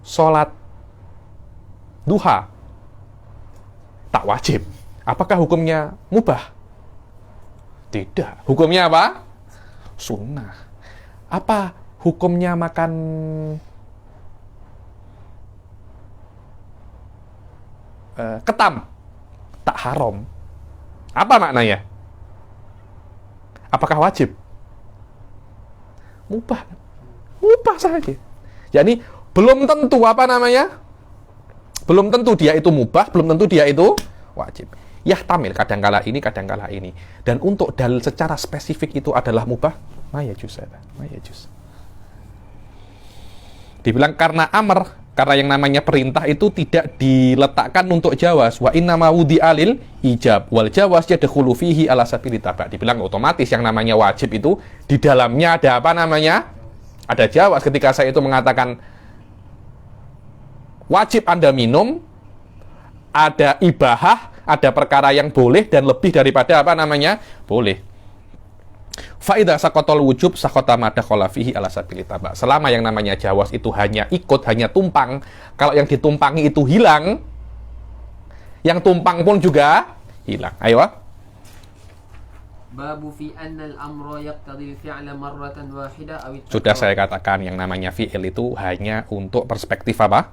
sholat duha? Tak wajib. Apakah hukumnya mubah? Tidak. Hukumnya apa? Sunnah. Apa hukumnya makan ketam? Tak haram. Apa maknanya? Apakah wajib? Mubah. Mubah saja. Jadi belum tentu belum tentu dia itu mubah, belum tentu dia itu wajib. Yahtamil, kadangkala ini, kadangkala ini. Dan untuk dalil secara spesifik itu adalah mubah, ma yajuz. Dibilang karena amr, karena yang namanya perintah itu tidak diletakkan untuk jawaz. Wa inna ma wudi'alil ijab wal jawaz yadkhulu fihi ala sabili taba'. Dibilang otomatis yang namanya wajib itu di dalamnya ada apa namanya? Ada jawaz. Ketika saya itu mengatakan wajib Anda minum, ada ibahah, ada perkara yang boleh dan lebih daripada apa namanya? Boleh. Fa'idha sakotol wujub sakota madakhola fihi ala sabili taba'. Selama yang namanya jawaz itu hanya ikut, hanya tumpang, kalau yang ditumpangi itu hilang, yang tumpang pun juga hilang. Ayo. Babu fi anna al-amra yaqtadi al-fi'la marratan wahidah aw Sudah saya katakan yang namanya fi'il itu hanya untuk perspektif apa?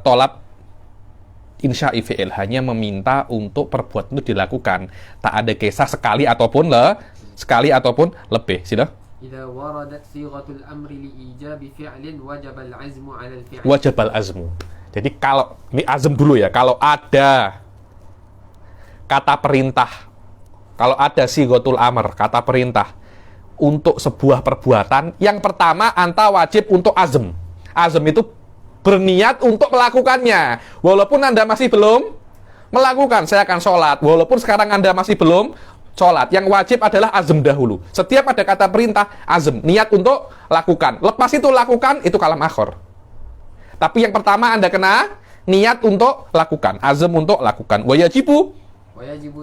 Tolab insya'i fi'il, hanya meminta untuk perbuatan itu dilakukan. Tak ada kisah sekali ataupun lebih. Sudah? Idza waradat sighatul amri li ijabi fi'lin wajaba al-'azmu 'ala al-fi'l. Wajib al-azmu. Jadi kalau ini azm dulu ya, kalau ada kata perintah, kalau ada sighatul amr, kata perintah untuk sebuah perbuatan, yang pertama anta wajib untuk azm. Azm itu berniat untuk melakukannya. Walaupun Anda masih belum melakukan, saya akan sholat. Walaupun sekarang Anda masih belum sholat, yang wajib adalah azm dahulu. Setiap ada kata perintah, azm, niat untuk lakukan. Lepas itu lakukan, itu kalam akhor. Tapi yang pertama Anda kena niat untuk lakukan, azm untuk lakukan. Wajibu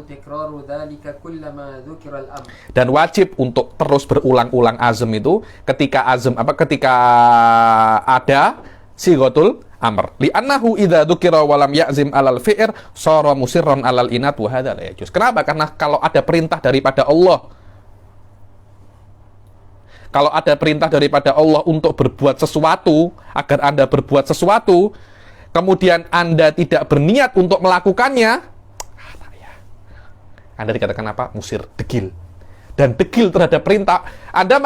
tikraru dzalika kullama dzukira al-amr. Dan wajib untuk terus berulang-ulang azm itu ketika ada sighatul amr. Li'annahu idza dzukira wa lam ya'zim 'alal fi'r shara musirran 'alal inat wa hadza la yajuz. Kenapa? Karena kalau ada perintah daripada Allah, kalau ada perintah daripada Allah untuk berbuat sesuatu, agar Anda berbuat sesuatu, kemudian Anda tidak berniat untuk melakukannya, Anda dikatakan apa? Musir, degil. Dan degil terhadap perintah, Anda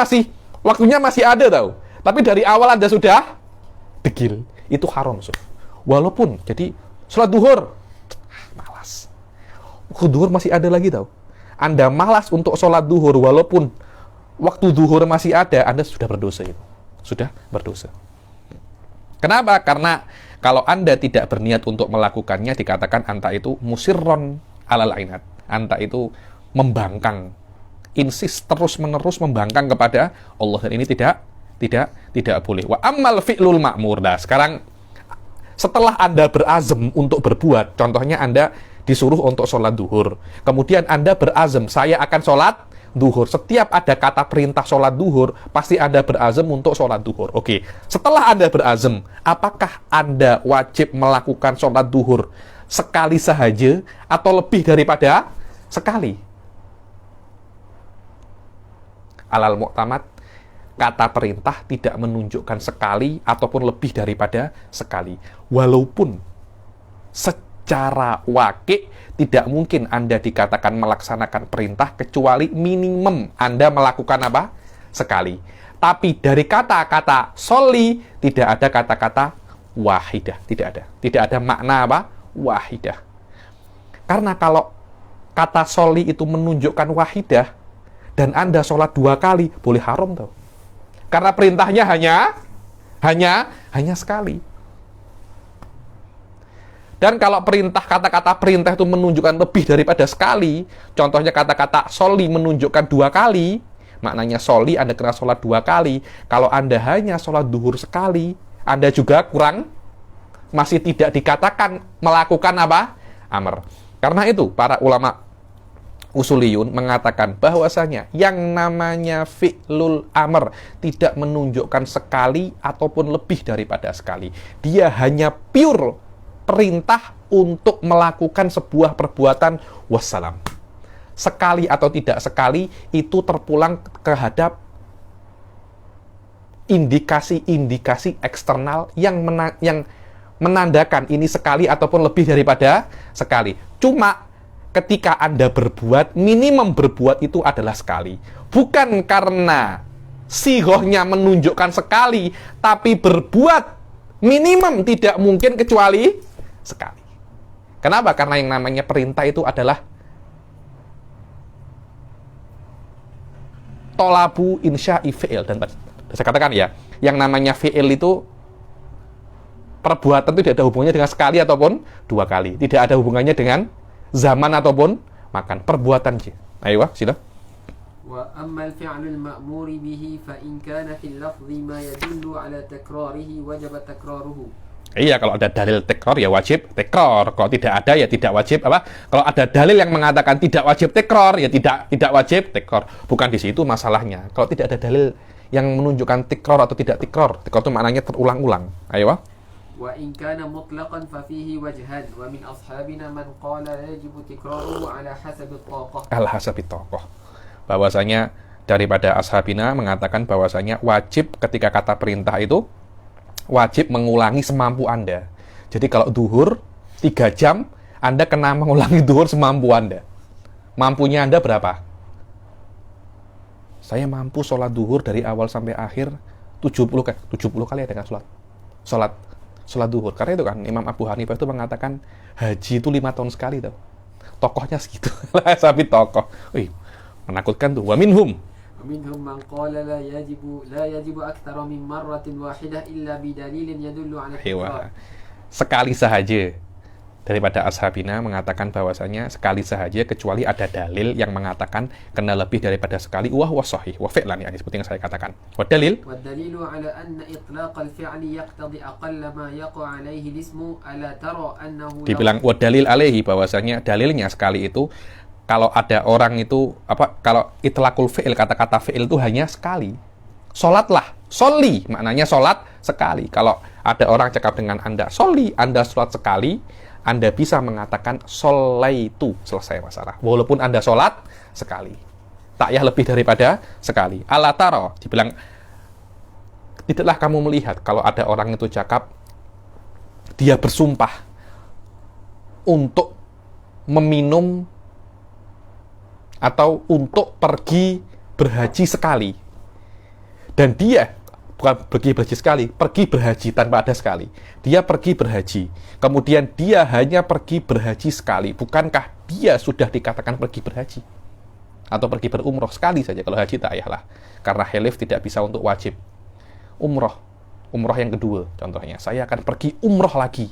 waktunya masih ada tahu. Tapi dari awal Anda sudah degil, itu haram. Walaupun jadi sholat duhur malas, duhur masih ada lagi tahu. Anda malas untuk sholat duhur walaupun waktu duhur masih ada, Anda sudah berdosa itu. Sudah berdosa. Kenapa? Karena kalau Anda tidak berniat untuk melakukannya, dikatakan anta itu musirron alal ainat. Anta itu membangkang, insist terus-menerus membangkang kepada Allah, dan ini tidak boleh. Wa ammal fi'lul ma'mur. Nah, sekarang setelah Anda berazam untuk berbuat, contohnya Anda disuruh untuk sholat duhur, kemudian Anda berazam, saya akan sholat duhur. Setiap ada kata perintah sholat duhur, pasti Anda berazam untuk sholat duhur. Oke, setelah Anda berazam, apakah Anda wajib melakukan sholat duhur sekali sahaja atau lebih daripada sekali? Alal mu'tamad, kata perintah tidak menunjukkan sekali ataupun lebih daripada sekali. Walaupun secara wakil tidak mungkin Anda dikatakan melaksanakan perintah kecuali minimum Anda melakukan apa? Sekali. Tapi dari kata-kata soli tidak ada kata-kata wahidah, tidak ada. Tidak ada makna apa? Wahidah. Karena kalau kata soli itu menunjukkan wahidah dan Anda sholat 2 kali, boleh haram tau. Karena perintahnya hanya sekali. Dan kalau kata-kata perintah itu menunjukkan lebih daripada sekali, contohnya kata-kata soli menunjukkan 2 kali, maknanya soli Anda kena sholat 2 kali. Kalau Anda hanya sholat duhur sekali, Anda juga kurang, masih tidak dikatakan melakukan apa? Amr. Karena itu para ulama usuliyun mengatakan bahwasanya yang namanya fi'lul amr tidak menunjukkan sekali ataupun lebih daripada sekali. Dia hanya pure perintah untuk melakukan sebuah perbuatan, wassalam. Sekali atau tidak sekali itu terpulang terhadap indikasi-indikasi eksternal yang menandakan ini sekali ataupun lebih daripada sekali. Cuma ketika Anda berbuat, minimum berbuat itu adalah sekali. Bukan karena sigohnya menunjukkan sekali, tapi berbuat minimum tidak mungkin kecuali sekali. Kenapa? Karena yang namanya perintah itu adalah tolabu insya'i fi'il. Dan saya katakan ya, yang namanya fi'il itu perbuatan itu tidak ada hubungannya dengan sekali ataupun dua kali. Tidak ada hubungannya dengan zaman ataupun makan. Perbuatan sih. Ayo, sila. Wa ammal fi'lul ma'muri bihi fa in kana fil lafzi ma yadullu ala takrarihi wajib takraruhu. Iya, kalau ada dalil tekrar ya wajib tekrar. Kalau tidak ada ya tidak wajib apa? Kalau ada dalil yang mengatakan tidak wajib tekrar ya tidak wajib tekrar. Bukan di situ masalahnya. Kalau tidak ada dalil yang menunjukkan tekrar atau tidak tekrar itu maknanya terulang-ulang. Ayo. Wa in kana mutlaqan fa fihi wajhan wa min ashabina man qala yajibu tikraruhu ala hasabi taqah. Ala hasabi taqah. Bahwasanya daripada ashabina mengatakan bahwasanya wajib ketika kata perintah itu wajib mengulangi semampu Anda. Jadi kalau duhur 3 jam, Anda kena mengulangi duhur semampu Anda. Mampunya Anda berapa? Saya mampu sholat duhur dari awal sampai akhir 70 kali ada kan sholat duhur. Karena itu kan Imam Abu Hanifah itu mengatakan haji itu 5 tahun sekali tuh. Tokohnya segitu. Sapi tokoh. Wih, menakutkan tuh. Wa minhum. ومنهم من قال لا يجب أكثر من مرة واحدة إلا بدليل يدل على التكرار. Sekali sahaja. Daripada ashabina mengatakan bahwasanya sekali sahaja kecuali ada dalil yang mengatakan kena lebih daripada sekali wa sahih wa fi'lan yani seperti yang saya katakan. Wa dalil ala anna itlaq al-fi'li yaqtadi aqall ma yaqa alayhi al-ismu ala tara annahu dibilang wa dalil alaihi bahwasanya dalilnya sekali itu kalau ada orang itu kalau itlaqul fi'il kata-kata fi'il itu hanya sekali. Salatlah, sholli maknanya salat sekali. Kalau ada orang cakap dengan Anda, sholli, Anda salat sekali, Anda bisa mengatakan sholaitu, selesai masalah. Walaupun Anda salat sekali. Tak ya lebih daripada sekali. Ala taro, dibilang tidaklah kamu melihat kalau ada orang itu cakap dia bersumpah untuk meminum atau untuk pergi berhaji sekali. Dan dia bukan pergi berhaji sekali, pergi berhaji tanpa ada sekali. Dia pergi berhaji. Kemudian dia hanya pergi berhaji sekali. Bukankah dia sudah dikatakan pergi berhaji? Atau pergi berumroh sekali saja. Kalau haji tak payahlah. Karena hilif tidak bisa untuk wajib. Umroh yang kedua contohnya. Saya akan pergi umroh lagi.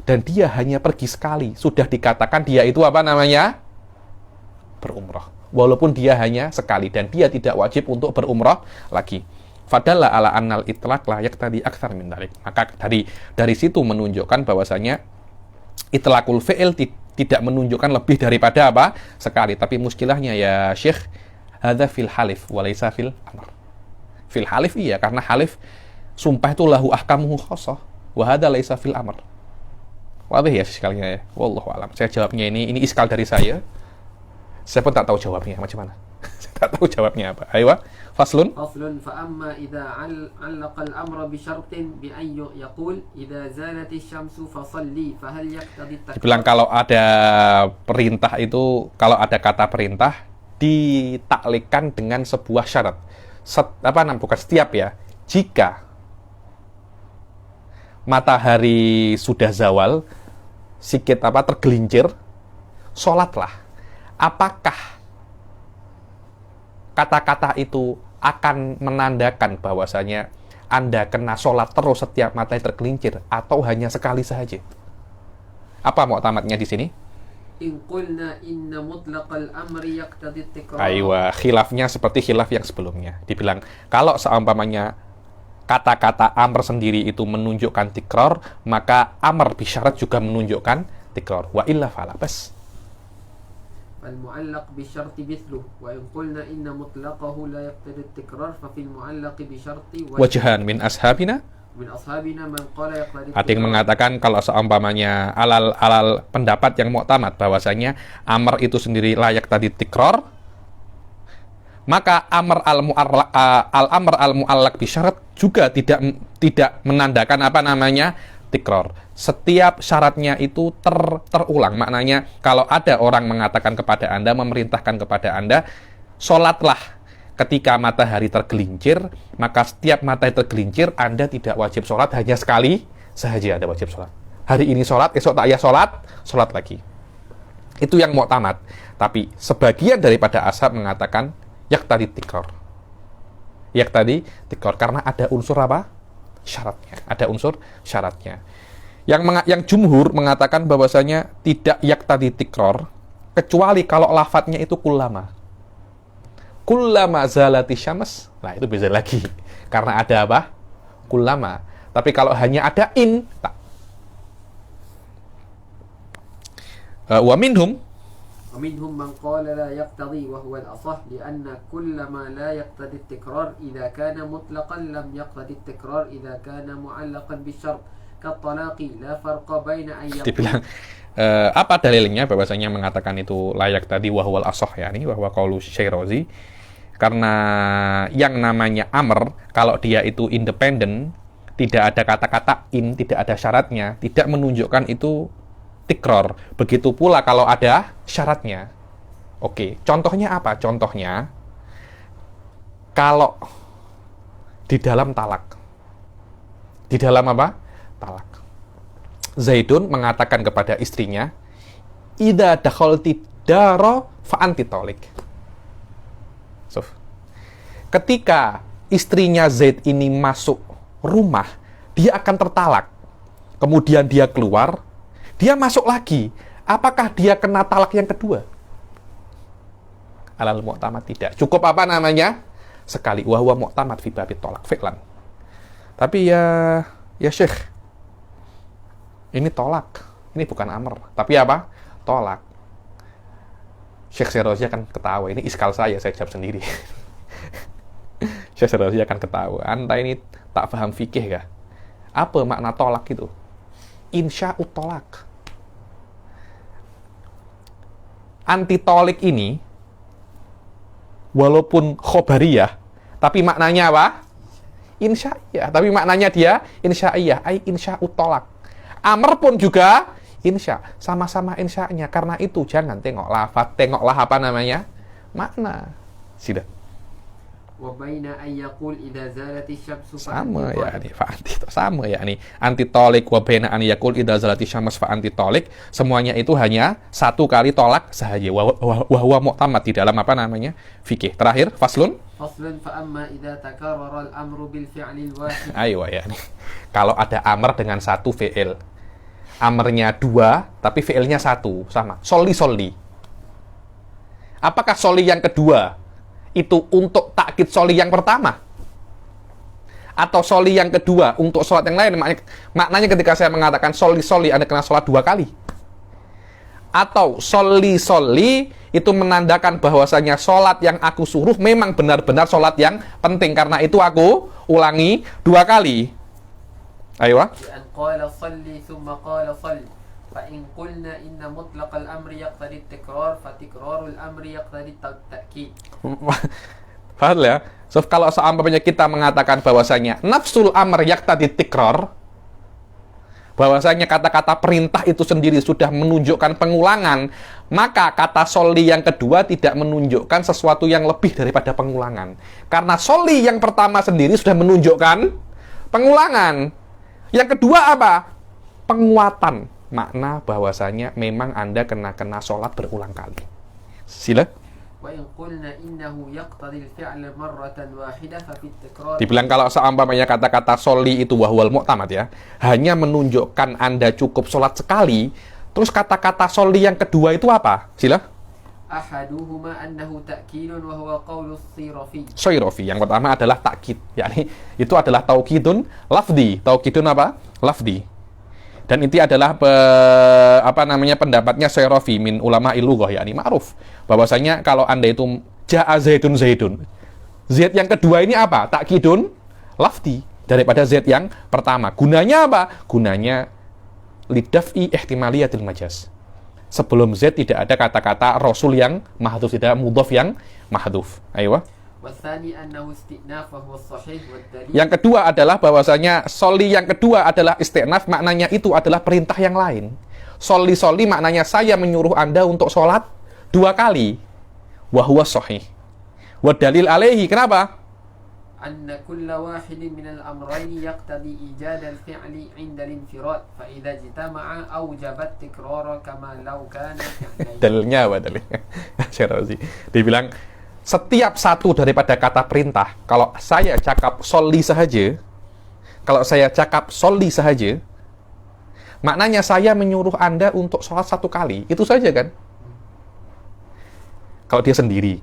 Dan dia hanya pergi sekali. Sudah dikatakan dia itu apa namanya? Berumrah. Walaupun dia hanya sekali dan dia tidak wajib untuk berumrah lagi. Fadalla ala annal itlaq la yaqtadi aktsar min dzalik. Maka dari situ menunjukkan bahwasanya itlaqul fi'il tidak menunjukkan lebih daripada apa? Sekali. Tapi muskilahnya ya Syekh, hadza fil halif wa laisa fil amr. Fil halif iya karena halif sumpah itu lahu ahkamuhu khassah wa hadza laisa fil amr. Wadih ya sekalinya ya. Wallahu alam. Saya jawabnya ini iskal dari saya. Saya pun tak tahu jawabnya macam mana. Saya tak tahu jawabnya apa. Ayo, faslun. Faslun fa amma idza 'allaqa al-amra bi syartin bi an yaqul idza zalat asy-syamsu fa shalli fa hal yaqtadi at-takrar. Dibilang kalau ada perintah itu, kalau ada kata perintah ditaklikkan dengan sebuah syarat. Bukan setiap ya. Jika matahari sudah zawal, sikit tergelincir, sholatlah. Apakah kata-kata itu akan menandakan bahwasanya Anda kena sholat terus setiap matahari tergelincir atau hanya sekali saja? Apa mu'tamadnya di sini? In qulna inna mutlaqal amri yaqtadi at-tikrar. Aywa, khilafnya seperti khilaf yang sebelumnya. Dibilang kalau seumpamanya kata-kata amr sendiri itu menunjukkan tikrar, maka amr bisyarat juga menunjukkan tikrar. Wa illa fala bas. المعلق بشرط مثله وإن قلنا إن مطلقه لا يقتضي التكرار ففي المعلق بشرط وجهان من أصحابنا man qala yaqtadi. Ada yang mengatakan kalau seumpamanya alal pendapat yang mu'tamad bahwasanya amr itu sendiri layak tadi tikrar, maka amr al-amr al-mu'allaq bisyarat juga tidak menandakan tikrar. Setiap syaratnya itu terulang. Maknanya kalau ada orang mengatakan kepada Anda, memerintahkan kepada Anda, sholatlah ketika matahari tergelincir, maka setiap matahari tergelincir Anda tidak wajib sholat, hanya sekali saja Anda wajib sholat. Hari ini sholat, esok tak ya sholat lagi. Itu yang mu'tamad. Tapi sebagian daripada ashab mengatakan yaqtadi tikrar. yaqtadi tikrar, karena ada unsur apa? Syaratnya. Ada unsur syaratnya. Yang jumhur mengatakan bahwasanya tidak yaqtadi tikrar kecuali kalau lafadznya itu kullama. Kullama zalati syams. Nah, itu beda lagi. Karena ada apa? Kullama. Tapi kalau hanya ada in, tak. Wa minhum ومنهم من قال لا يقتضي وهو الأصح لأن كل ما لا يقتضي التكرار إذا كان مطلقا لم يقتضي التكرار إذا كان معلقا بالشرط كالطلاق لا فرق بين أن يقول. Dibilang apa dalilnya bahwasanya mengatakan itu layak tadi wahwal asah, yakni bahwa qaulu Syairozi, karena yang namanya amr kalau dia itu independen, tidak ada kata-kata in, tidak ada syaratnya, tidak menunjukkan itu tikrar. Begitu pula kalau ada syaratnya. Oke, contohnya apa? Contohnya kalau di dalam talak. Di dalam apa? Talak. Zaidun mengatakan kepada istrinya, "Idza dakhalti dara fa anti talik." So, ketika istrinya Zaid ini masuk rumah, dia akan tertalak. Kemudian dia keluar, dia masuk lagi. Apakah dia kena talak yang kedua? Alal mu'tamad tidak. Cukup apa namanya? Sekali. Wa huwa mu'tamad fi babit tolak fi'lan. Tapi ya Syekh, ini tolak. Ini bukan amr. Tapi apa? Tolak. Syekh Syairozi akan ketawa. Ini iskal saya jawab sendiri. Syekh Syairozi akan ketawa. Anda ini tak paham fikih kah? Apa makna tolak itu? Insya'ut tolak. Antitolik ini walaupun khobariyah, tapi maknanya apa? Insya'iyah. Tapi maknanya dia insya'iyah, ai insya'ut tolak. Amr pun juga insya, sama-sama insya'nya. Karena itu jangan tengok lafaz, tengoklah apa namanya? Makna. Sudah. Sama ya nih, sama ya nih. Antitolik wa baina an yaqul idza zalati syams fa antitolik, semuanya itu hanya satu kali tolak saja. Wa huwa mu'tamad di dalam apa namanya? Fikih. Terakhir, faslun fa amma idza takarrara al-amru bil fi'li al-wahid. Ayo ya nih. Kalau ada amr dengan satu fi'il. Amrnya dua, tapi fi'ilnya satu, sama. Soli. Apakah soli yang kedua itu untuk takkid soli yang pertama? Atau soli yang kedua untuk sholat yang lain? Maknanya ketika saya mengatakan soli, Anda kena sholat dua kali. Atau soli itu menandakan bahwasanya sholat yang aku suruh memang benar-benar sholat yang penting. Karena itu aku ulangi dua kali. Ayo. فإن قلنا إن مطلق الأمر يقتضي التكرار فتكرار الأمر يقتضي التأكيد. Paham ya? So, kalau seampamanya kita mengatakan bahwasanya nafsul amr yaqtadi tikrar, bahwasanya kata-kata perintah itu sendiri sudah menunjukkan pengulangan, maka kata soli yang kedua tidak menunjukkan sesuatu yang lebih daripada pengulangan. Karena soli yang pertama sendiri sudah menunjukkan pengulangan. Yang kedua apa? Penguatan. Makna bahwasanya memang Anda kena sholat berulang kali. Sila. Dibilang kalau seumpamanya kata-kata soli itu wahwal mu'tamad ya, hanya menunjukkan Anda cukup sholat sekali, terus kata-kata soli yang kedua itu apa? Sila. Ahaduhuma annahu ta'kidun wa huwa qaulu Syairofi. Yang pertama adalah takkid, yakni itu adalah taukidun lafdi. Taukidun apa? Lafdi. Dan itu adalah pendapatnya Syairofi min ulama ilughah, yakni ma'ruf, bahwasanya kalau Anda itu ja'a Zaidun. Z yang kedua ini apa? Takkidun lafdi daripada Z yang pertama. Gunanya apa? Gunanya lidaf'i ihtimaliyatil majaz. Sebelum Z tidak ada kata-kata rasul yang mahdhuf, tidak mudhaf yang mahdhuf. Ayo. Yang kedua adalah bahwasanya soli yang kedua adalah isti'naf, maknanya itu adalah perintah yang lain. Soli maknanya saya menyuruh Anda untuk sholat dua kali. Wa huwa shahih. Wa dalil alaihi. Kenapa? Anna kulla wahidin minal amrayni yaqtadi ijad al-fi'li 'inda al-infirad fa idza jitama'a awjabat tikrara kama law kana fi'lain. Dalilnya apa dalilnya? Syairozi dibilang setiap satu daripada kata perintah, kalau saya cakap sholli sahaja, maknanya saya menyuruh Anda untuk sholat satu kali. Itu saja kan? Kalau dia sendiri.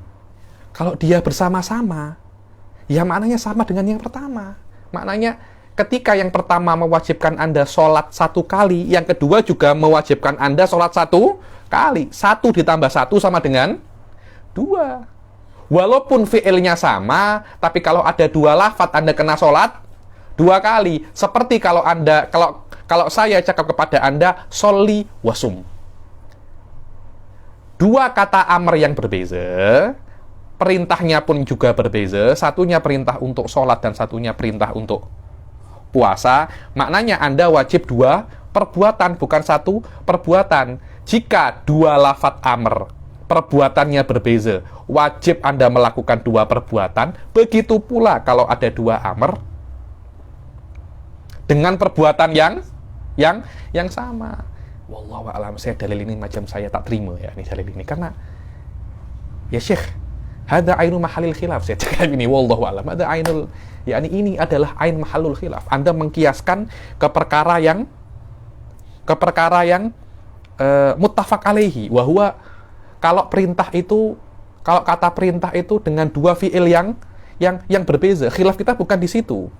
Kalau dia bersama-sama, ya maknanya sama dengan yang pertama. Maknanya ketika yang pertama mewajibkan Anda sholat satu kali, yang kedua juga mewajibkan Anda sholat satu kali. 1 ditambah 1 sama dengan 2. Walaupun fi'ilnya sama, tapi kalau ada 2 lafadz Anda kena sholat 2 kali. Seperti kalau saya cakap kepada Anda, sholli wasum. 2 kata amr yang berbeza, perintahnya pun juga berbeza. Satunya perintah untuk sholat dan satunya perintah untuk puasa. Maknanya Anda wajib 2 perbuatan, bukan 1 perbuatan. Jika 2 lafadz amr perbuatannya berbeza, wajib Anda melakukan 2 perbuatan. Begitu pula kalau ada 2 amr dengan perbuatan yang sama. Wallahu a'lam. Saya dalil ini macam saya tak terima ya, ini dalil ini karena ya Syekh, hada ainu mahalil khilaf. Saya cakap ini wallahu a'lam. Hada ainul, yakni ini adalah ain mahalul khilaf. Anda mengkiaskan ke perkara yang muttafaq alaihi, wahwa kalau kata perintah itu dengan 2 fi'il yang berbeza. Khilaf kita bukan di situ.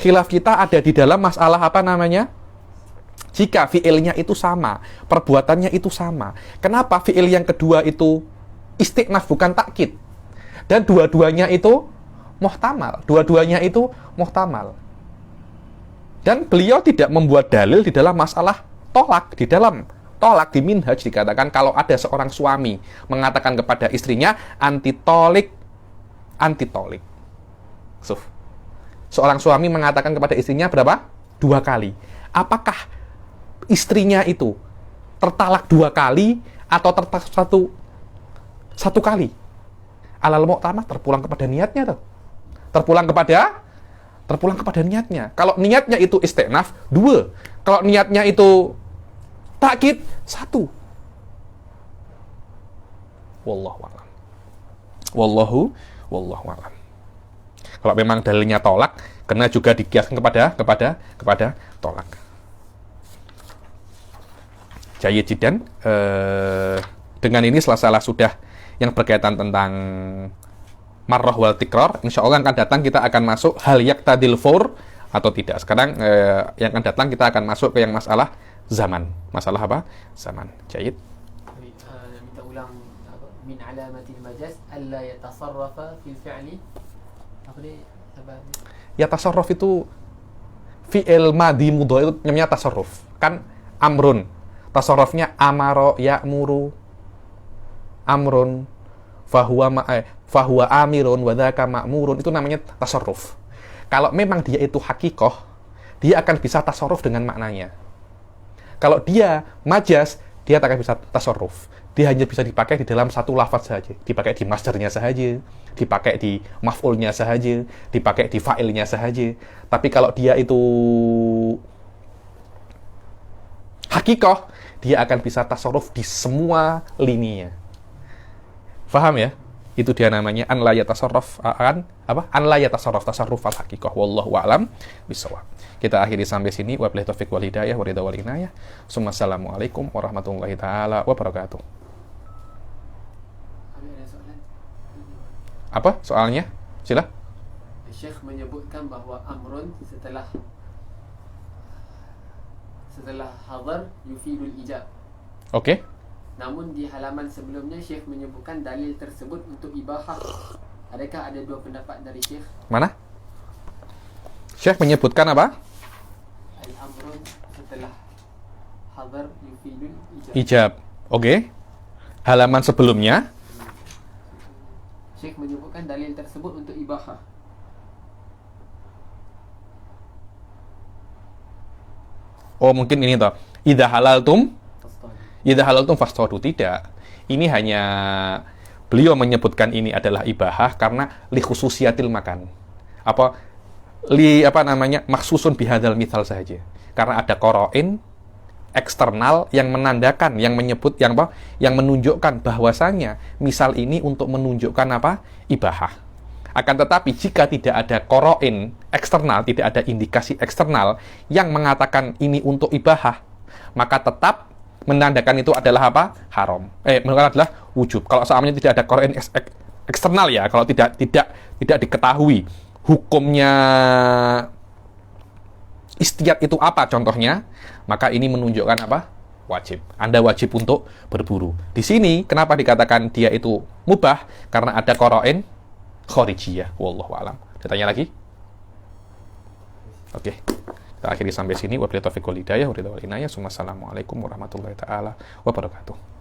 Khilaf kita ada di dalam masalah apa namanya? Jika fi'ilnya itu sama, perbuatannya itu sama. Kenapa fi'il yang kedua itu istiqnaf bukan takkid? Dan dua-duanya itu muhtamal. Dan beliau tidak membuat dalil di dalam masalah tolak. Di dalam tolak di minhaj dikatakan kalau ada seorang suami mengatakan kepada istrinya anti tolik. Seorang suami mengatakan kepada istrinya berapa? 2 kali. Apakah istrinya itu tertalak 2 kali atau tertalak satu kali? Alal mu'tamad terpulang kepada niatnya tuh. Terpulang kepada niatnya. Kalau niatnya itu istiqnaf 2. Kalau niatnya itu takkid 1. Wallahu a'lam. Wallahu a'lam. Kalau memang dalilnya tolak, kena juga dikiaskan kepada tolak. Jayyid jiddan. Dengan ini selesai sudah yang berkaitan tentang marrah wal tikrar. Insyaallah yang akan datang kita akan masuk hal yaqtadil fawr atau tidak. Sekarang yang akan datang kita akan masuk ke yang masalah zaman. Masalah apa? Zaman. Jayyid. Minta ulang min alamatil majaz alla yatasarrafa fil fi'li. Apa dia? Ya tasarruf itu fi'il madhi mudhari itu namanya tasarruf. Kan amrun. Tasarrufnya amaro ya'muru. Amrun fahuwa amirun wa dzaka ma'murun, itu namanya tasarruf. Kalau memang dia itu hakikoh, dia akan bisa tasarruf dengan maknanya. Kalau dia majaz, dia tak akan bisa tasarruf. Dia hanya bisa dipakai di dalam satu lafaz saja. Dipakai di masdarnya saja, dipakai di maf'ulnya saja, dipakai di fa'ilnya saja. Tapi kalau dia itu hakikoh, dia akan bisa tasarruf di semua lininya. Faham ya? Itu dia namanya an la yatasarraf tasarruf al haqiqah. Wallahu a'lam bishawab. Kita akhiri sampai sini. Wabillahi taufiq wal hidayah wa ridha wal inayah. Assalamualaikum warahmatullahi taala wabarakatuh. Apa soalnya? Sila. Syekh menyebutkan bahawa amrun setelah hadar yufidul ijab. Okey. Namun di halaman sebelumnya Syekh menyebutkan dalil tersebut untuk ibahah. Adakah ada 2 pendapat dari Syekh? Mana? Syekh menyebutkan apa? Al-amrun setelah hadar yufidul ijab. Okey. Halaman sebelumnya Syekh menyebutkan dalil tersebut untuk ibahah. Oh, mungkin ini toh. Idza halaltum fastadu. Tidak. Ini hanya beliau menyebutkan ini adalah ibahah karena li khususiyatil makan. Maksusun bihadzal mithal saja. Karena ada qara'in eksternal yang menandakan, yang menyebut, yang menunjukkan bahwasanya misal ini untuk menunjukkan apa? Ibahah. Akan tetapi jika tidak ada qarain eksternal, tidak ada indikasi eksternal yang mengatakan ini untuk ibahah, maka tetap menandakan itu adalah apa? Haram. Menandakan adalah wujub. Kalau seandainya tidak ada qarain eksternal ya, kalau tidak diketahui hukumnya istiyad itu apa contohnya, maka ini menunjukkan apa? Wajib. Anda wajib untuk berburu. Di sini kenapa dikatakan dia itu mubah? Karena ada qarain kharijiyah. Wallahu a'lam. Ditanya lagi? Oke. Kita akhiri sampai sini. Wabillahi taufiq wal hidayah. Wassalamualaikum warahmatullahi taala wabarakatuh.